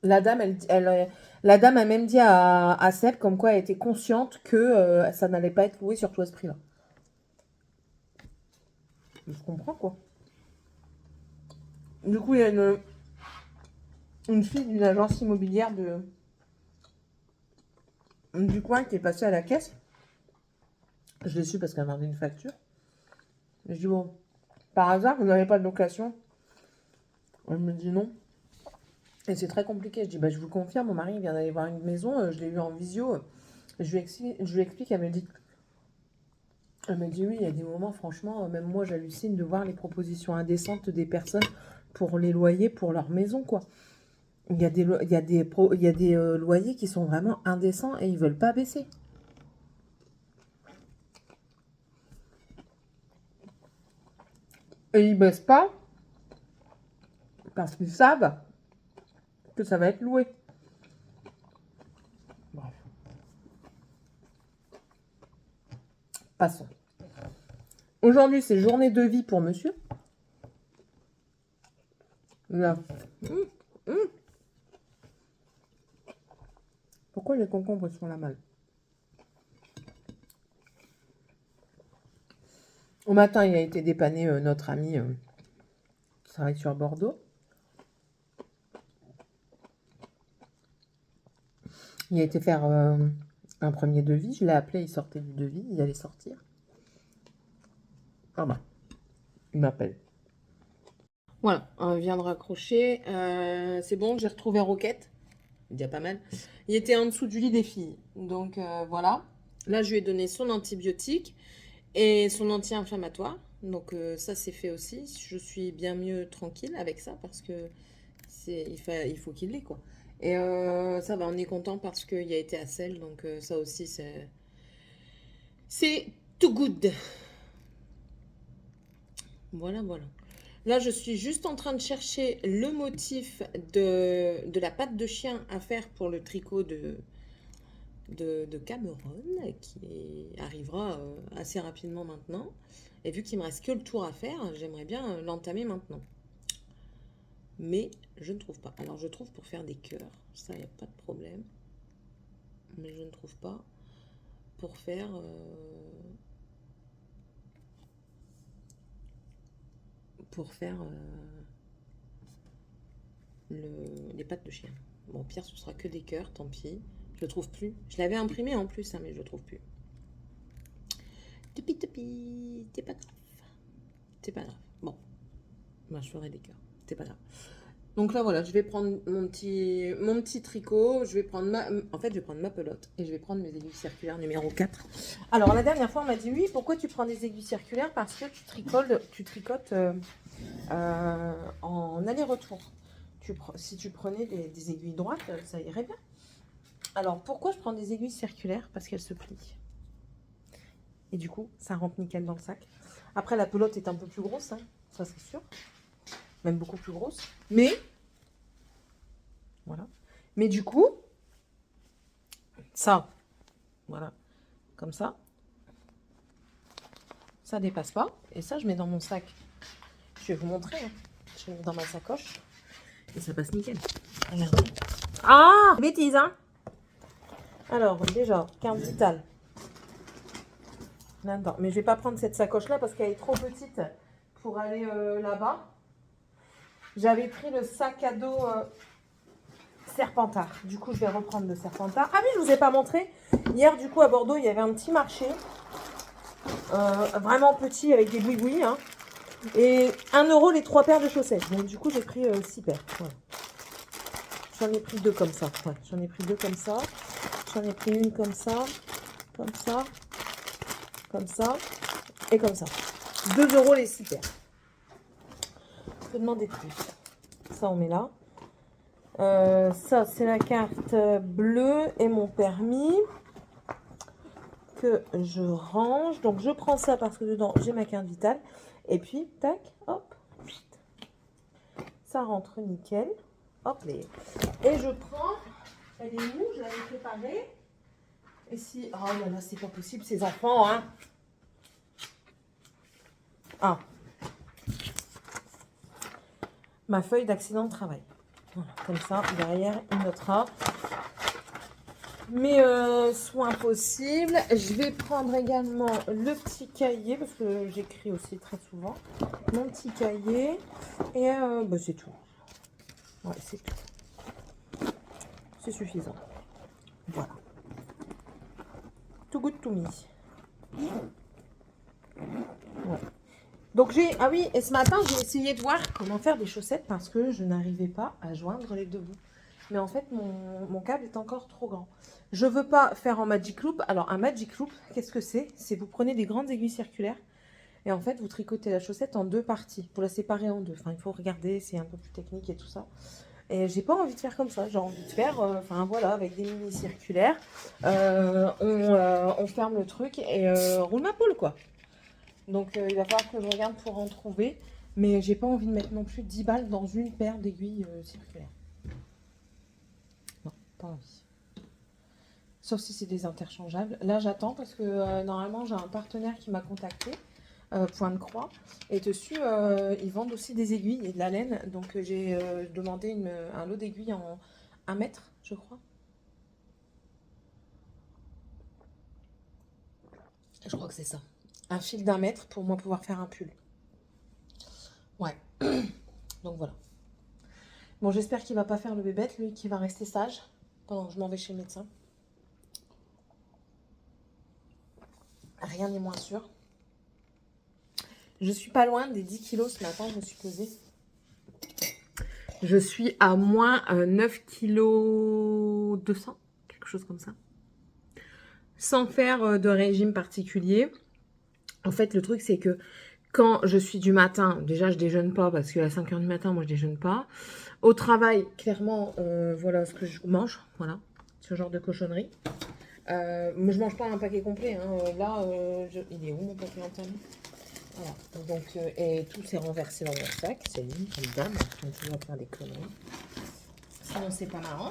La dame, la dame a même dit à Seb comme quoi elle était consciente que ça n'allait pas être loué sur tout ce prix-là. Je comprends quoi. Du coup, il y a une fille d'une agence immobilière du coin qui est passée à la caisse. Je l'ai su parce qu'elle m'a demandé une facture. Je dis bon, par hasard, vous n'avez pas de location? Elle me dit non. Et c'est très compliqué. Je dis, bah, je vous confirme, mon mari vient d'aller voir une maison, je l'ai vu en visio. Je lui explique, elle me dit oui, il y a des moments, franchement, même moi, j'hallucine de voir les propositions indécentes des personnes pour les loyers pour leur maison, quoi. Il y a des loyers qui sont vraiment indécents et ils veulent pas baisser. Et ils baissent pas parce qu'ils savent que ça va être loué. Bref. Passons. Aujourd'hui, c'est journée de vie pour monsieur. Là. Pourquoi les concombres sont là mal? Au matin, il a été dépanné notre ami qui travaille sur Bordeaux. Il a été faire un premier devis. Je l'ai appelé, il sortait du devis, il allait sortir. Ah bah. Il m'appelle. Voilà, on vient de raccrocher. C'est bon, j'ai retrouvé Roquette. Déjà pas mal. Il était en dessous du lit des filles. Donc voilà. Là, je lui ai donné son antibiotique et son anti-inflammatoire. Donc ça, c'est fait aussi. Je suis bien mieux tranquille avec ça parce que il faut qu'il l'ait, quoi. Et ça va, on est content parce qu'il a été à sel. Donc ça aussi, c'est too good. Voilà, voilà. Là, je suis juste en train de chercher le motif de la patte de chien à faire pour le tricot de Cameron, qui arrivera assez rapidement maintenant. Et vu qu'il me reste que le tour à faire, j'aimerais bien l'entamer maintenant. Mais je ne trouve pas. Alors, je trouve pour faire des cœurs, ça, il n'y a pas de problème. Mais je ne trouve pas pour faire... les pattes de chien. Bon, pire, ce sera que des cœurs, tant pis. Je le trouve plus. Je l'avais imprimé en plus, hein, mais je le trouve plus. Tupi, tupi, c'est pas grave. C'est pas grave. Bon, moi je ferai des cœurs. C'est pas grave. Donc là, voilà, je vais prendre mon petit tricot. Je vais prendre en fait, je vais prendre ma pelote et je vais prendre mes aiguilles circulaires numéro 4. Alors, la dernière fois, on m'a dit, oui, pourquoi tu prends des aiguilles circulaires? Parce que tu tricotes en aller-retour. Si tu prenais des aiguilles droites, ça irait bien. Alors, pourquoi je prends des aiguilles circulaires? Parce qu'elles se plient. Et du coup, ça rentre nickel dans le sac. Après, la pelote est un peu plus grosse, hein, ça c'est sûr. Même beaucoup plus grosse. Mais, voilà. Mais du coup, ça, voilà, comme ça dépasse pas. Et ça, je mets dans mon sac. Je vais vous montrer. Hein. Je mets dans ma sacoche. Et ça passe nickel. Regardez. Ah, bêtise, hein. Alors, déjà, carte vitale. Là-dedans. Mais je vais pas prendre cette sacoche-là parce qu'elle est trop petite pour aller là-bas. J'avais pris le sac à dos Serpentard. Du coup, je vais reprendre le Serpentard. Ah oui, je vous ai pas montré. Hier, du coup, à Bordeaux, il y avait un petit marché. Vraiment petit avec des bouis-bouis. Hein. Et 1 € les 3 paires de chaussettes. Donc, du coup, j'ai pris 6 paires. Voilà. J'en ai pris 2 comme ça. Ouais, j'en ai pris 2 comme ça. J'en ai pris une comme ça. Comme ça. Comme ça. Et comme ça. 2 € les 6 paires. Je peux demander plus. Ça, on met là. Ça, c'est la carte bleue et mon permis que je range. Donc, je prends ça parce que dedans, j'ai ma carte vitale. Et puis, tac, hop. Ça rentre nickel. Hop, et je prends... Elle est où? Je l'avais préparée. Et si... Oh là là, c'est pas possible, ces enfants, hein. Ah. Ma feuille d'accident de travail. Voilà, comme ça, derrière, il notera mes soins possibles. Je vais prendre également le petit cahier, parce que j'écris aussi très souvent. Mon petit cahier. Et bah, c'est tout. Ouais, c'est tout. C'est suffisant. Voilà. Too good to me. Ouais. Donc ah oui, et ce matin, j'ai essayé de voir comment faire des chaussettes parce que je n'arrivais pas à joindre les deux bouts. Mais en fait, mon câble est encore trop grand. Je veux pas faire en Magic Loop. Alors, un Magic Loop, qu'est-ce que c'est? C'est vous prenez des grandes aiguilles circulaires et en fait, vous tricotez la chaussette en 2 parties. Vous la séparez en 2. Enfin, il faut regarder, c'est un peu plus technique et tout ça. Et j'ai pas envie de faire comme ça. J'ai envie de faire, enfin voilà, avec des mini circulaires. On ferme le truc et roule ma poule, quoi. Donc, il va falloir que je regarde pour en trouver. Mais j'ai pas envie de mettre non plus 10 balles dans une paire d'aiguilles circulaires. Non, pas envie. Sauf si c'est des interchangeables. Là, j'attends parce que normalement, j'ai un partenaire qui m'a contacté, Point de Croix. Et dessus, ils vendent aussi des aiguilles et de la laine. Donc, j'ai demandé un lot d'aiguilles en 1 mètre, je crois. Je crois que c'est ça. Un fil d'1 mètre pour moi pouvoir faire un pull. Ouais. Donc, voilà. Bon, j'espère qu'il va pas faire le bébête, lui, qui va rester sage pendant que je m'en vais chez le médecin. Rien n'est moins sûr. Je suis pas loin des 10 kilos ce matin, je me suis pesée. Je suis à moins 9 kilos 200, quelque chose comme ça. Sans faire de régime particulier. En fait, le truc, c'est que quand je suis du matin, déjà, je déjeune pas parce qu'à 5 h du matin, moi, je déjeune pas. Au travail, clairement, voilà ce que je mange. Voilà, ce genre de cochonnerie. Mais je mange pas un paquet complet. Hein. Là, il est où mon paquet entier? Voilà. Donc, et tout s'est renversé dans mon sac. C'est une comme dame en train de toujours faire des conneries. Sinon, c'est pas marrant.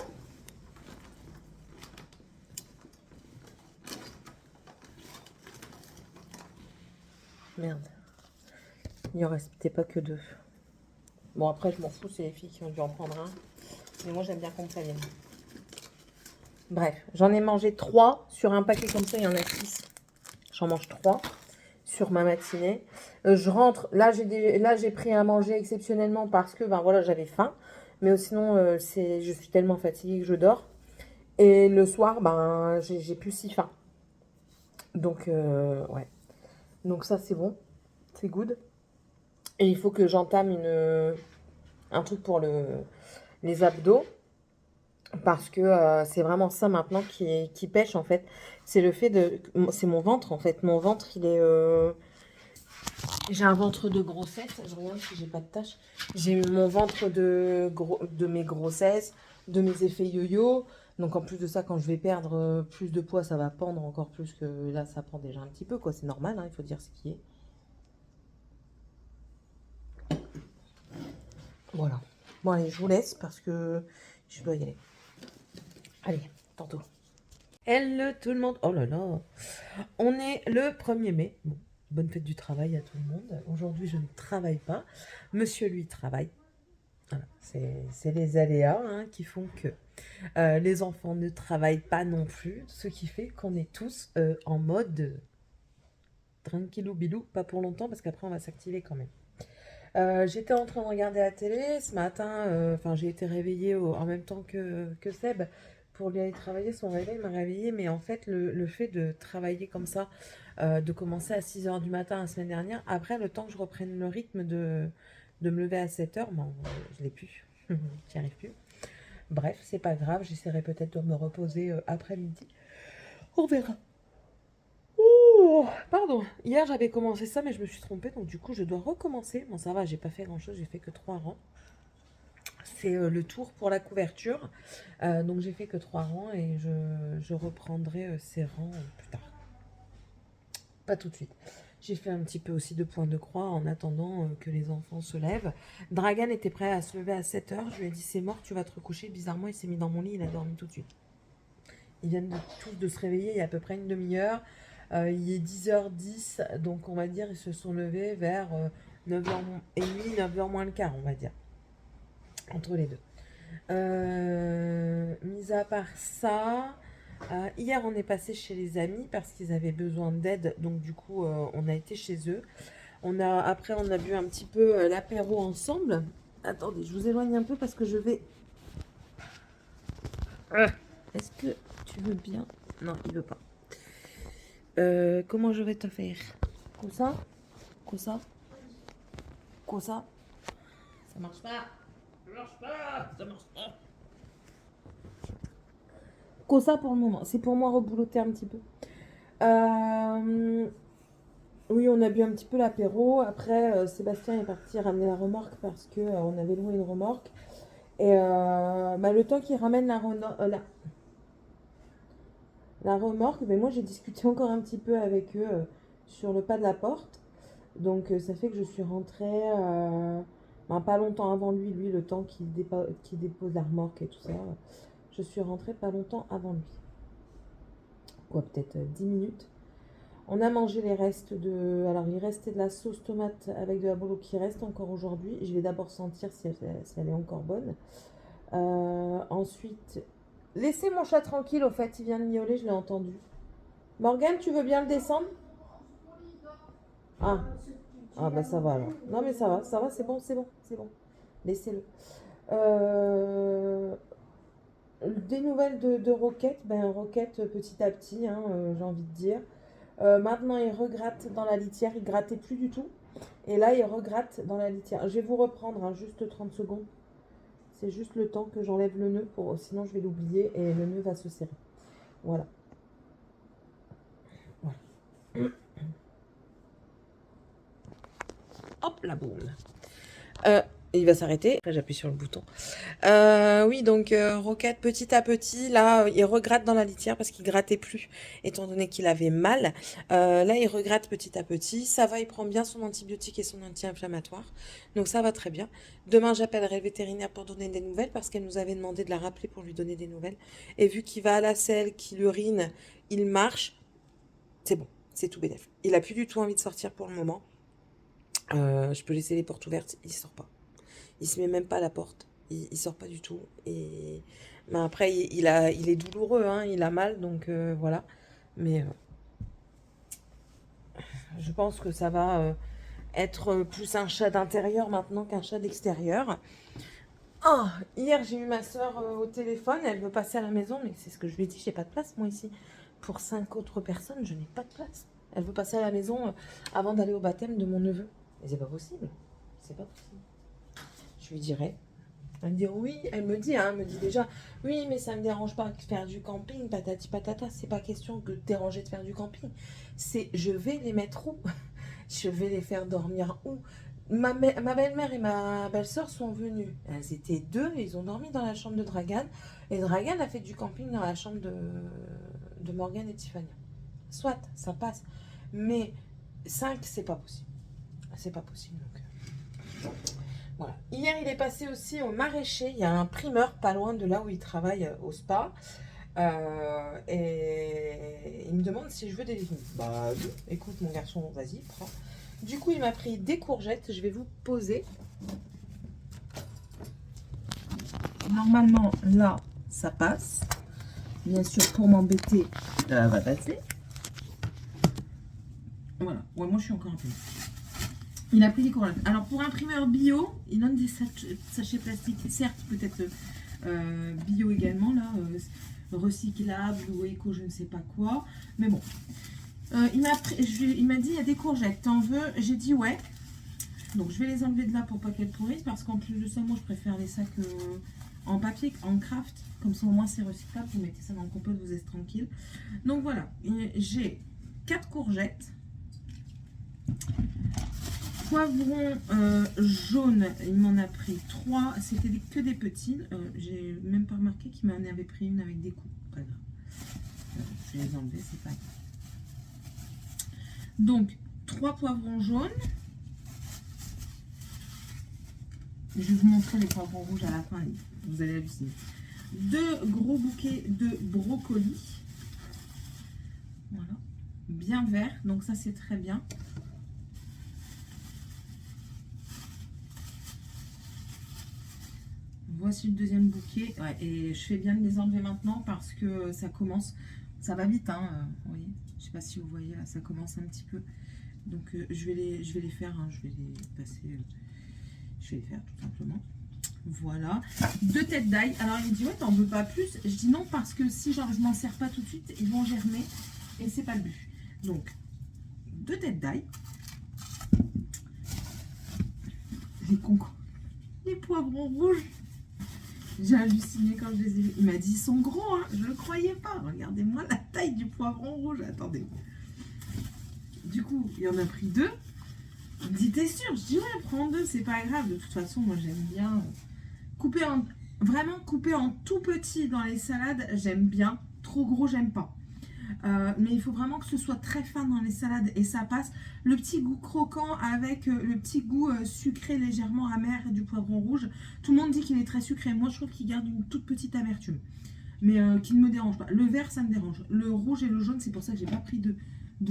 Merde. Il n'y en restait pas que 2. Bon, après, je m'en fous, c'est les filles qui ont dû en prendre un. Mais moi, j'aime bien qu'on me prévienne. Bref, j'en ai mangé 3 sur un paquet comme ça, il y en a 6. J'en mange 3 sur ma matinée. Je rentre, là j'ai pris à manger exceptionnellement parce que ben voilà, j'avais faim. Mais sinon, je suis tellement fatiguée que je dors. Et le soir, ben j'ai plus si faim. Donc, ouais. Donc ça, c'est bon. C'est good. Et il faut que j'entame un truc pour les abdos. Parce que c'est vraiment ça maintenant qui pêche en fait. C'est le fait de... C'est mon ventre en fait. Mon ventre, il est... J'ai un ventre de grossesse. Je regarde si j'ai pas de taches. J'ai mon ventre de mes grossesses, de mes effets yo-yo. Donc en plus de ça, quand je vais perdre plus de poids, ça va pendre encore plus que là, ça pend déjà un petit peu, quoi. C'est normal, hein, il faut dire ce qui est. Voilà. Bon, allez, je vous laisse parce que je dois y aller. Allez, tantôt. Hello tout le monde. Oh là là. On est le 1er mai. Bon, bonne fête du travail à tout le monde. Aujourd'hui, je ne travaille pas. Monsieur, lui, travaille. Voilà, c'est les aléas hein, qui font que les enfants ne travaillent pas non plus. Ce qui fait qu'on est tous en mode tranquillou bilou. Pas pour longtemps parce qu'après, on va s'activer quand même. J'étais en train de regarder la télé ce matin. Enfin, j'ai été réveillée en même temps que Seb. Pour lui aller travailler, son réveil m'a réveillée, mais en fait, le fait de travailler comme ça, de commencer à 6 h du matin la semaine dernière, après, le temps que je reprenne le rythme de me lever à 7 h, bon, je l'ai plus, j'y arrive plus. Bref, c'est pas grave, j'essaierai peut-être de me reposer après-midi. On verra. Oh, pardon, hier j'avais commencé ça, mais je me suis trompée, donc du coup, je dois recommencer. Bon, ça va, j'ai pas fait grand-chose, j'ai fait que 3 rangs. C'est le tour pour la couverture. Donc j'ai fait que 3 rangs et je reprendrai ces rangs plus tard. Pas tout de suite. J'ai fait un petit peu aussi de points de croix en attendant que les enfants se lèvent. Dragan était prêt à se lever à 7 h. Je lui ai dit c'est mort, tu vas te recoucher. Bizarrement, il s'est mis dans mon lit, il a dormi tout de suite. Ils viennent tous de se réveiller il y a à peu près une demi-heure. Il est 10 h 10, donc on va dire ils se sont levés vers 9h30, 9h moins le quart, on va dire. Entre les deux. Mis à part ça, hier on est passé chez les amis parce qu'ils avaient besoin d'aide, donc du coup on a été chez eux. Après on a bu un petit peu l'apéro ensemble. Attendez, je vous éloigne un peu parce que je vais... Est-ce que tu veux bien? Non, il veut pas. Comment je vais te faire? Comme ça? Comme ça? Comme ça? Ça marche pas. Ça marche pas. Comme ça pour le moment. C'est pour moi reboulotter un petit peu. Oui, on a bu un petit peu l'apéro. Après, Sébastien est parti ramener la remorque parce que on avait loué une remorque. Et le temps qu'il ramène la remorque, mais moi j'ai discuté encore un petit peu avec eux sur le pas de la porte. Donc ça fait que je suis rentrée pas longtemps avant lui, le temps qu'il dépose la remorque et tout ça. Je suis rentrée pas longtemps avant lui. Quoi, peut-être 10 minutes. On a mangé les restes de... Alors, il restait de la sauce tomate avec de la bolo qui reste encore aujourd'hui. Je vais d'abord sentir si elle est encore bonne. Ensuite, laissez mon chat tranquille, au fait, il vient de miauler, je l'ai entendu. Morgane, tu veux bien le descendre? Ah, bah ça va alors. Non mais ça va, c'est bon. Laissez-le. Des nouvelles de Roquette. Roquette petit à petit, hein, j'ai envie de dire. Maintenant il regratte dans la litière, il grattait plus du tout. Et là, il regratte dans la litière. Je vais vous reprendre, hein, juste 30 secondes. C'est juste le temps que j'enlève le nœud, sinon je vais l'oublier et le nœud va se serrer. Voilà. Voilà. Hop, la boule. Il va s'arrêter. Après, j'appuie sur le bouton. Oui, donc Roquette, petit à petit, là, il regratte dans la litière parce qu'il grattait plus, étant donné qu'il avait mal. Là, il regratte petit à petit. Ça va, il prend bien son antibiotique et son anti-inflammatoire. Donc, ça va très bien. Demain, j'appellerai le vétérinaire pour donner des nouvelles parce qu'elle nous avait demandé de la rappeler pour lui donner des nouvelles. Et vu qu'il va à la selle, qu'il urine, il marche, c'est bon, c'est tout bénef. Il a plus du tout envie de sortir pour le moment. Je peux laisser les portes ouvertes, il sort pas. Il se met même pas à la porte. Il sort pas du tout. Et mais après, il est douloureux, hein, il a mal, donc voilà. Mais je pense que ça va être plus un chat d'intérieur maintenant qu'un chat d'extérieur. Oh, hier, j'ai eu ma soeur au téléphone. Elle veut passer à la maison, mais c'est ce que je lui ai dit. J'ai pas de place, moi, ici. Pour 5 autres personnes, je n'ai pas de place. Elle veut passer à la maison avant d'aller au baptême de mon neveu. Mais c'est pas possible. C'est pas possible. Je lui dirai. Elle me dit oui, elle me dit déjà, oui, mais ça me dérange pas de faire du camping, patati patata. C'est pas question de déranger de faire du camping. C'est je vais les mettre où? Je vais les faire dormir où? Ma belle-mère et ma belle-sœur sont venues. Elles étaient 2, ils ont dormi dans la chambre de Dragan. Et Dragan a fait du camping dans la chambre de Morgane et Tiffany. Soit, ça passe. Mais 5, c'est pas possible. C'est pas possible. Donc. Voilà. Hier, il est passé aussi au maraîcher. Il y a un primeur pas loin de là où il travaille au spa. Et il me demande si je veux des légumes. Bah, écoute, mon garçon, vas-y, prends. Du coup, il m'a pris des courgettes. Je vais vous poser. Normalement, là, ça passe. Bien sûr, pour m'embêter, ça va passer. Voilà. Ouais, moi, je suis encore un peu. Il a pris des courgettes. Alors, pour un primeur bio, il donne des sachets plastiques. Certes, peut-être bio également, là, recyclable ou éco, je ne sais pas quoi. Mais bon. Il m'a dit, il y a des courgettes. T'en veux? J'ai dit ouais. Donc, je vais les enlever de là pour pas qu'elles pourrissent. Parce qu'en plus de ça, moi, je préfère les sacs en papier, en craft. Comme ça, au moins, c'est recyclable. Vous mettez ça dans le compost, vous êtes tranquille. Donc, voilà. J'ai 4 courgettes. Poivron jaune, il m'en a pris 3. C'était que des petits. J'ai même pas remarqué qu'il m'en avait pris une avec des coups. Pas grave. Je vais les enlever, c'est pas grave. Donc, 3 poivrons jaunes. Je vais vous montrer les poivrons rouges à la fin. Vous allez halluciner. 2 gros bouquets de brocolis. Voilà. Bien vert. Donc ça, c'est très bien. Voici le deuxième bouquet. Ouais, et je fais bien de les enlever maintenant parce que ça commence. Ça va vite, hein. Vous voyez, je sais pas si vous voyez, là, ça commence un petit peu. Donc je vais les faire. Hein, je vais les passer. Je vais les faire tout simplement. Voilà. 2 têtes d'ail. Alors il me dit ouais, t'en veux pas plus? Je dis non parce que si genre je m'en sers pas tout de suite, ils vont germer et c'est pas le but. Donc 2 têtes d'ail. Les concours. Les poivrons rouges. J'ai halluciné quand je les ai vus. Il m'a dit, ils sont gros, hein. Je ne le croyais pas. Regardez-moi la taille du poivron rouge. Attendez. Du coup, il en a pris 2. Il me dit, t'es sûr? Je dis, ouais, prends 2, c'est pas grave. De toute façon, moi, j'aime bien vraiment couper en tout petit dans les salades. J'aime bien. Trop gros, j'aime pas. Mais il faut vraiment que ce soit très fin dans les salades et ça passe. Le petit goût croquant avec le petit goût sucré légèrement amer du poivron rouge. Tout le monde dit qu'il est très sucré. Moi, je trouve qu'il garde une toute petite amertume. Mais qui ne me dérange pas. Le vert, ça me dérange. Le rouge et le jaune, c'est pour ça que j'ai pas pris de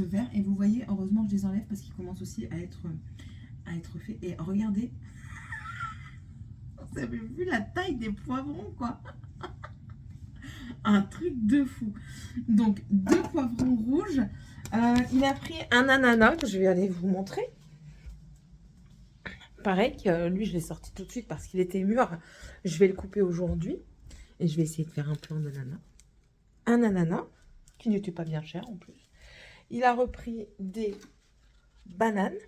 vert. Et vous voyez, heureusement, je les enlève parce qu'ils commencent aussi à être faits. Et regardez. Vous avez vu la taille des poivrons, quoi. Un truc de fou. Donc 2 poivrons rouges. Il a pris un ananas que je vais aller vous montrer. Pareil, lui je l'ai sorti tout de suite parce qu'il était mûr. Je vais le couper aujourd'hui et je vais essayer de faire un plan d'ananas. Un ananas qui n'était pas bien cher en plus. Il a repris des bananes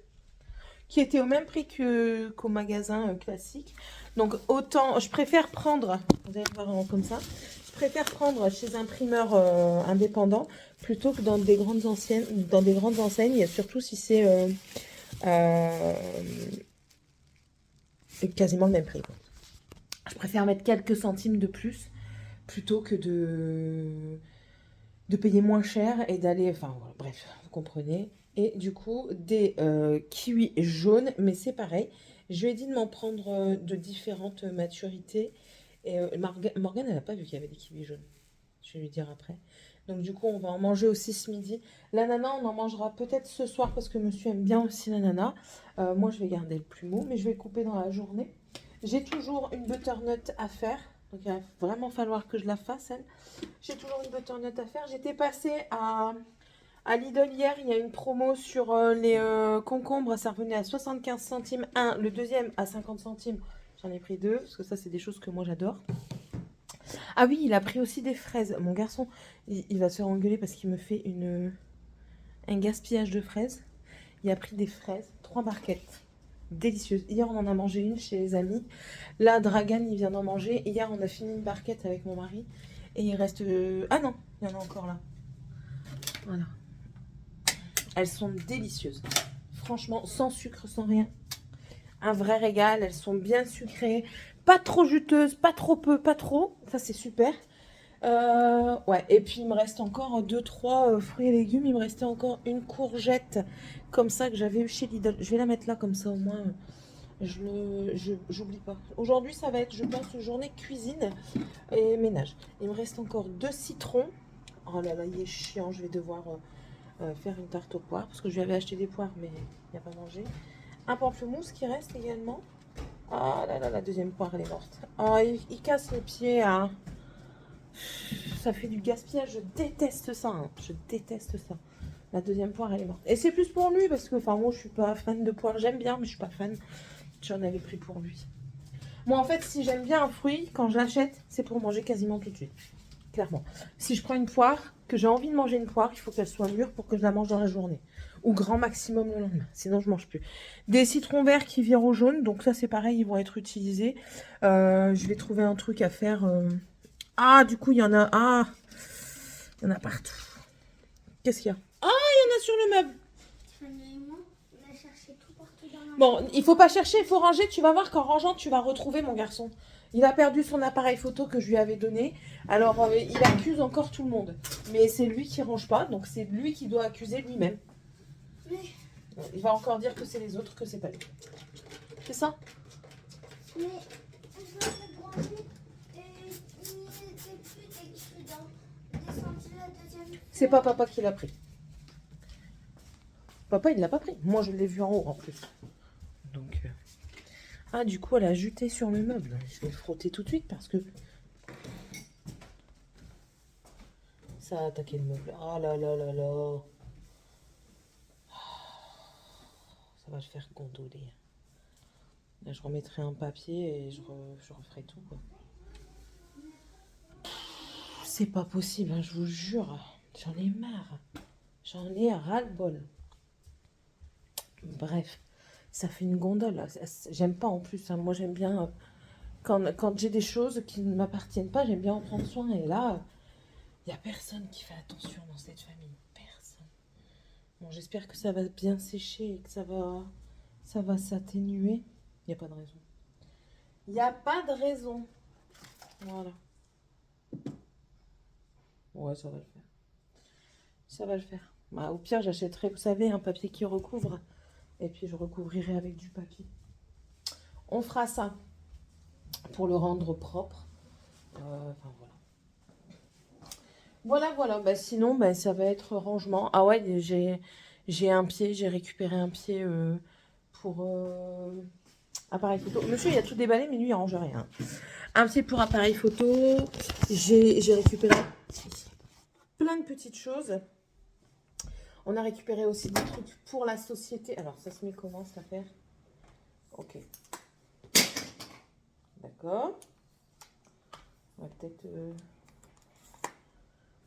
qui était au même prix qu'au magasin classique. Donc autant, je préfère prendre, vous allez voir comme ça, je préfère prendre chez un primeur indépendant plutôt que dans des grandes enseignes, surtout si c'est quasiment le même prix, quoi. Je préfère mettre quelques centimes de plus plutôt que de payer moins cher et d'aller, enfin voilà, bref, vous comprenez. Et du coup, des kiwis jaunes, mais c'est pareil. Je lui ai dit de m'en prendre de différentes maturités. Et Morgane, elle n'a pas vu qu'il y avait des kiwis jaunes. Je vais lui dire après. Donc du coup, on va en manger aussi ce midi. L'ananas, on en mangera peut-être ce soir parce que monsieur aime bien aussi l'ananas. Moi, je vais garder le plus mou, mais je vais le couper dans la journée. J'ai toujours une butternut à faire. Donc il va vraiment falloir que je la fasse, elle. J'ai toujours une butternut à faire. J'étais passée à Lidl hier. Il y a une promo sur les concombres. Ça revenait à 75 centimes un. Le deuxième à 50 centimes. J'en ai pris deux parce que ça, c'est des choses que moi, j'adore. Ah oui, il a pris aussi des fraises. Mon garçon, il va se faire engueuler parce qu'il me fait un gaspillage de fraises. Il a pris des fraises, 3 barquettes. Délicieuses. Hier, on en a mangé une chez les amis. Là, Dragan, il vient d'en manger. Hier, on a fini une barquette avec mon mari. Et il reste... Ah non, il y en a encore là. Voilà. Elles sont délicieuses. Franchement, sans sucre, sans rien. Un vrai régal. Elles sont bien sucrées. Pas trop juteuses, pas trop peu, pas trop. Ça, c'est super. Ouais, et puis il me reste encore 2-3 fruits et légumes. Il me restait encore une courgette comme ça que j'avais eu chez Lidl. Je vais la mettre là comme ça au moins j'oublie pas. Aujourd'hui ça va être, je pense, journée cuisine et ménage. Il me reste encore 2 citrons. Oh là là, il est chiant. Je vais devoir faire une tarte aux poires parce que je lui avais acheté des poires mais il n'a pas mangé. Un pamplemousse qui reste également. Ah là là, la deuxième poire elle est morte. Oh, il casse les pieds, hein. Ça fait du gaspillage, je déteste ça, hein. Je déteste ça. La deuxième poire, elle est morte. Et c'est plus pour lui, parce que, enfin, moi, je suis pas fan de poire. J'aime bien, mais je suis pas fan. J'en avais pris pour lui. Moi, en fait, si j'aime bien un fruit, quand je l'achète, c'est pour manger quasiment tout de suite. Clairement. Si je prends une poire, que j'ai envie de manger une poire, il faut qu'elle soit mûre pour que je la mange dans la journée. Ou grand maximum le lendemain. Sinon, je mange plus. Des citrons verts qui virent au jaune. Donc ça, c'est pareil, ils vont être utilisés. Je vais trouver un truc à faire... Ah, du coup, il y en a... Ah, il y en a partout. Qu'est-ce qu'il y a? Ah, il y en a sur le meuble. Bon, il faut pas chercher, il faut ranger. Tu vas voir qu'en rangeant, tu vas retrouver mon garçon. Il a perdu son appareil photo que je lui avais donné. Alors, il accuse encore tout le monde. Mais c'est lui qui range pas, donc c'est lui qui doit accuser lui-même. Il va encore dire que c'est les autres, que c'est pas lui. C'est ça? Mais je l'ai branché et il n'était plus d'excédent. Descendu la deuxième fois. C'est pas papa qui l'a pris. Papa, il l'a pas pris. Moi, je l'ai vu en haut en plus. Donc, ah, du coup, elle a juté sur le meuble. Je vais le frotter tout de suite parce que ça a attaqué le meuble. Ah là là là là. Ça va le faire gondoler. Là, je remettrai un papier et je referai tout, quoi. C'est pas possible, hein, je vous jure. J'en ai marre. J'en ai ras-le-bol. Bref, ça fait une gondole. J'aime pas en plus, hein. Moi, j'aime bien... Quand j'ai des choses qui ne m'appartiennent pas, j'aime bien en prendre soin. Et là, il n'y a personne qui fait attention dans cette famille. Personne. Bon, j'espère que ça va bien sécher et que ça va s'atténuer. Il n'y a pas de raison. Il n'y a pas de raison. Voilà. Ouais, ça va le faire. Ça va le faire. Bah, au pire, j'achèterai, vous savez, un papier qui recouvre. Et puis, je recouvrirai avec du papier. On fera ça pour le rendre propre. Enfin, voilà. Voilà. Bah, sinon, bah, ça va être rangement. Ah ouais, j'ai un pied. J'ai récupéré un pied pour appareil photo. Monsieur, il a tout déballé, mais lui, il range rien. Un pied pour appareil photo. J'ai récupéré plein de petites choses. On a récupéré aussi des trucs pour la société. Alors, ça se met comment, cette affaire? Ok. D'accord. On va peut-être...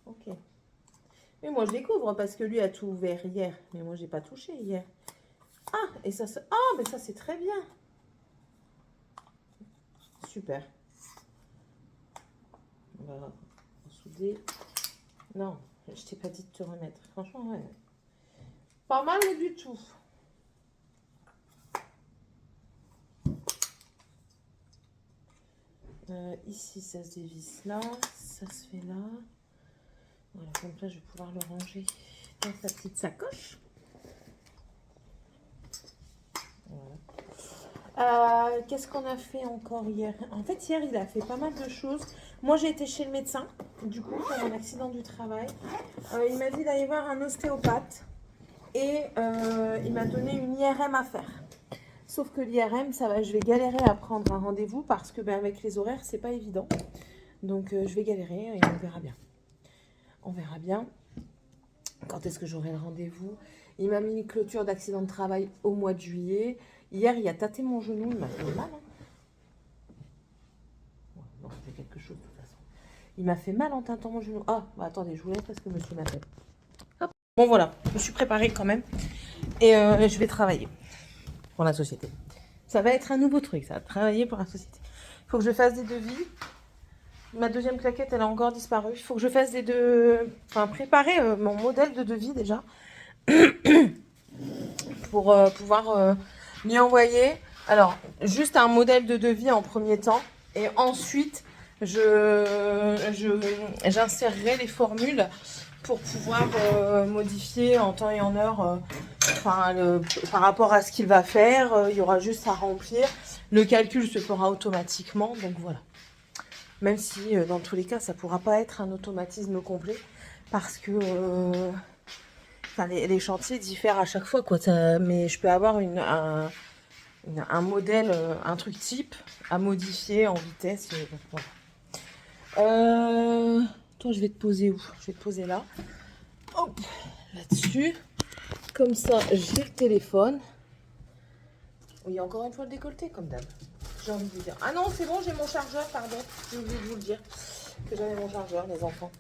Ok. Mais moi, je découvre parce que lui a tout ouvert hier. Mais moi, j'ai pas touché hier. Ah, et ça, mais ça c'est très bien. Super. On va souder. Non, je t'ai pas dit de te remettre. Franchement, ouais. Pas mal du tout. Ici, ça se dévisse là. Ça se fait là. Voilà, donc là, je vais pouvoir le ranger dans sa petite sacoche. Voilà. Qu'est-ce qu'on a fait encore hier? En fait, hier, il a fait pas mal de choses. Moi, j'ai été chez le médecin, du coup, pour mon accident du travail. Il m'a dit d'aller voir un ostéopathe et il m'a donné une IRM à faire. Sauf que l'IRM, ça va, je vais galérer à prendre un rendez-vous parce que avec les horaires, c'est pas évident. Donc, je vais galérer et on verra bien. On verra bien quand est-ce que j'aurai le rendez-vous. Il m'a mis une clôture d'accident de travail au mois de juillet. Hier, il a tâté mon genou, il m'a fait mal. Hein. Ouais, non, c'était quelque chose de toute façon. Il m'a fait mal en tâtant mon genou. Ah, bah attendez, je vous laisse parce que monsieur m'appelle. Hop. Bon voilà, je me suis préparée quand même. Et je vais travailler pour la société. Ça va être un nouveau truc, ça, travailler pour la société. Il faut que je fasse des devis. Ma deuxième claquette, elle a encore disparu. Il faut que je fasse des devis. Enfin, préparer mon modèle de devis déjà. Pour pouvoir lui envoyer. Alors, juste un modèle de devis en premier temps. Et ensuite, j'insérerai les formules pour pouvoir modifier en temps et en heure par rapport à ce qu'il va faire. Il y aura juste à remplir. Le calcul se fera automatiquement. Donc voilà. Même si dans tous les cas, ça ne pourra pas être un automatisme complet. Parce que les chantiers diffèrent à chaque fois. Quoi. Mais je peux avoir un modèle, un truc type à modifier en vitesse. Voilà. Toi, je vais te poser où? Je vais te poser là. Hop, là-dessus. Comme ça, j'ai le téléphone. Oui, encore une fois le décolleté, comme d'hab. J'ai envie de vous dire. Ah non, c'est bon, j'ai mon chargeur, pardon. J'ai oublié de vous le dire. Que j'avais mon chargeur, les enfants.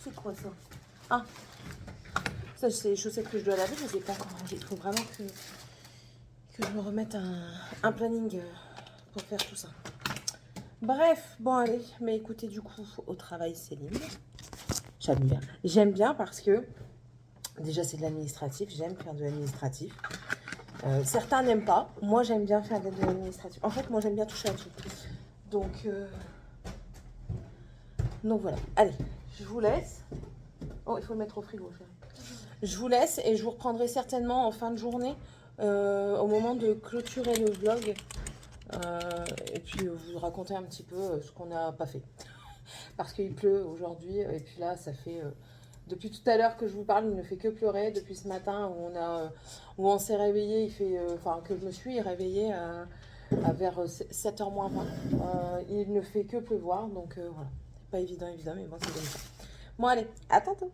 C'est quoi ça? Ah, ça, c'est les chaussettes que je dois laver. Je ne les ai pas encore rangées. Il faut vraiment que je me remette un planning pour faire tout ça. Bref, bon allez, mais écoutez, du coup, au travail, Céline, j'aime bien parce que, déjà, c'est de l'administratif, j'aime faire de l'administratif. Certains n'aiment pas, moi j'aime bien faire de l'administratif. En fait, moi j'aime bien toucher à tout. Donc voilà, allez, je vous laisse. Oh, il faut le mettre au frigo, chérie. Je vous laisse et je vous reprendrai certainement en fin de journée, au moment de clôturer le vlog. Et puis vous raconter un petit peu ce qu'on n'a pas fait. Parce qu'il pleut aujourd'hui. Et puis là, ça fait... depuis tout à l'heure que je vous parle, il ne fait que pleurer. Depuis ce matin où on s'est réveillé, que je me suis réveillée vers 7h moins 20. Il ne fait que pleuvoir. Donc voilà. Pas évident, mais bon, c'est comme ça. Bon, allez, à tantôt.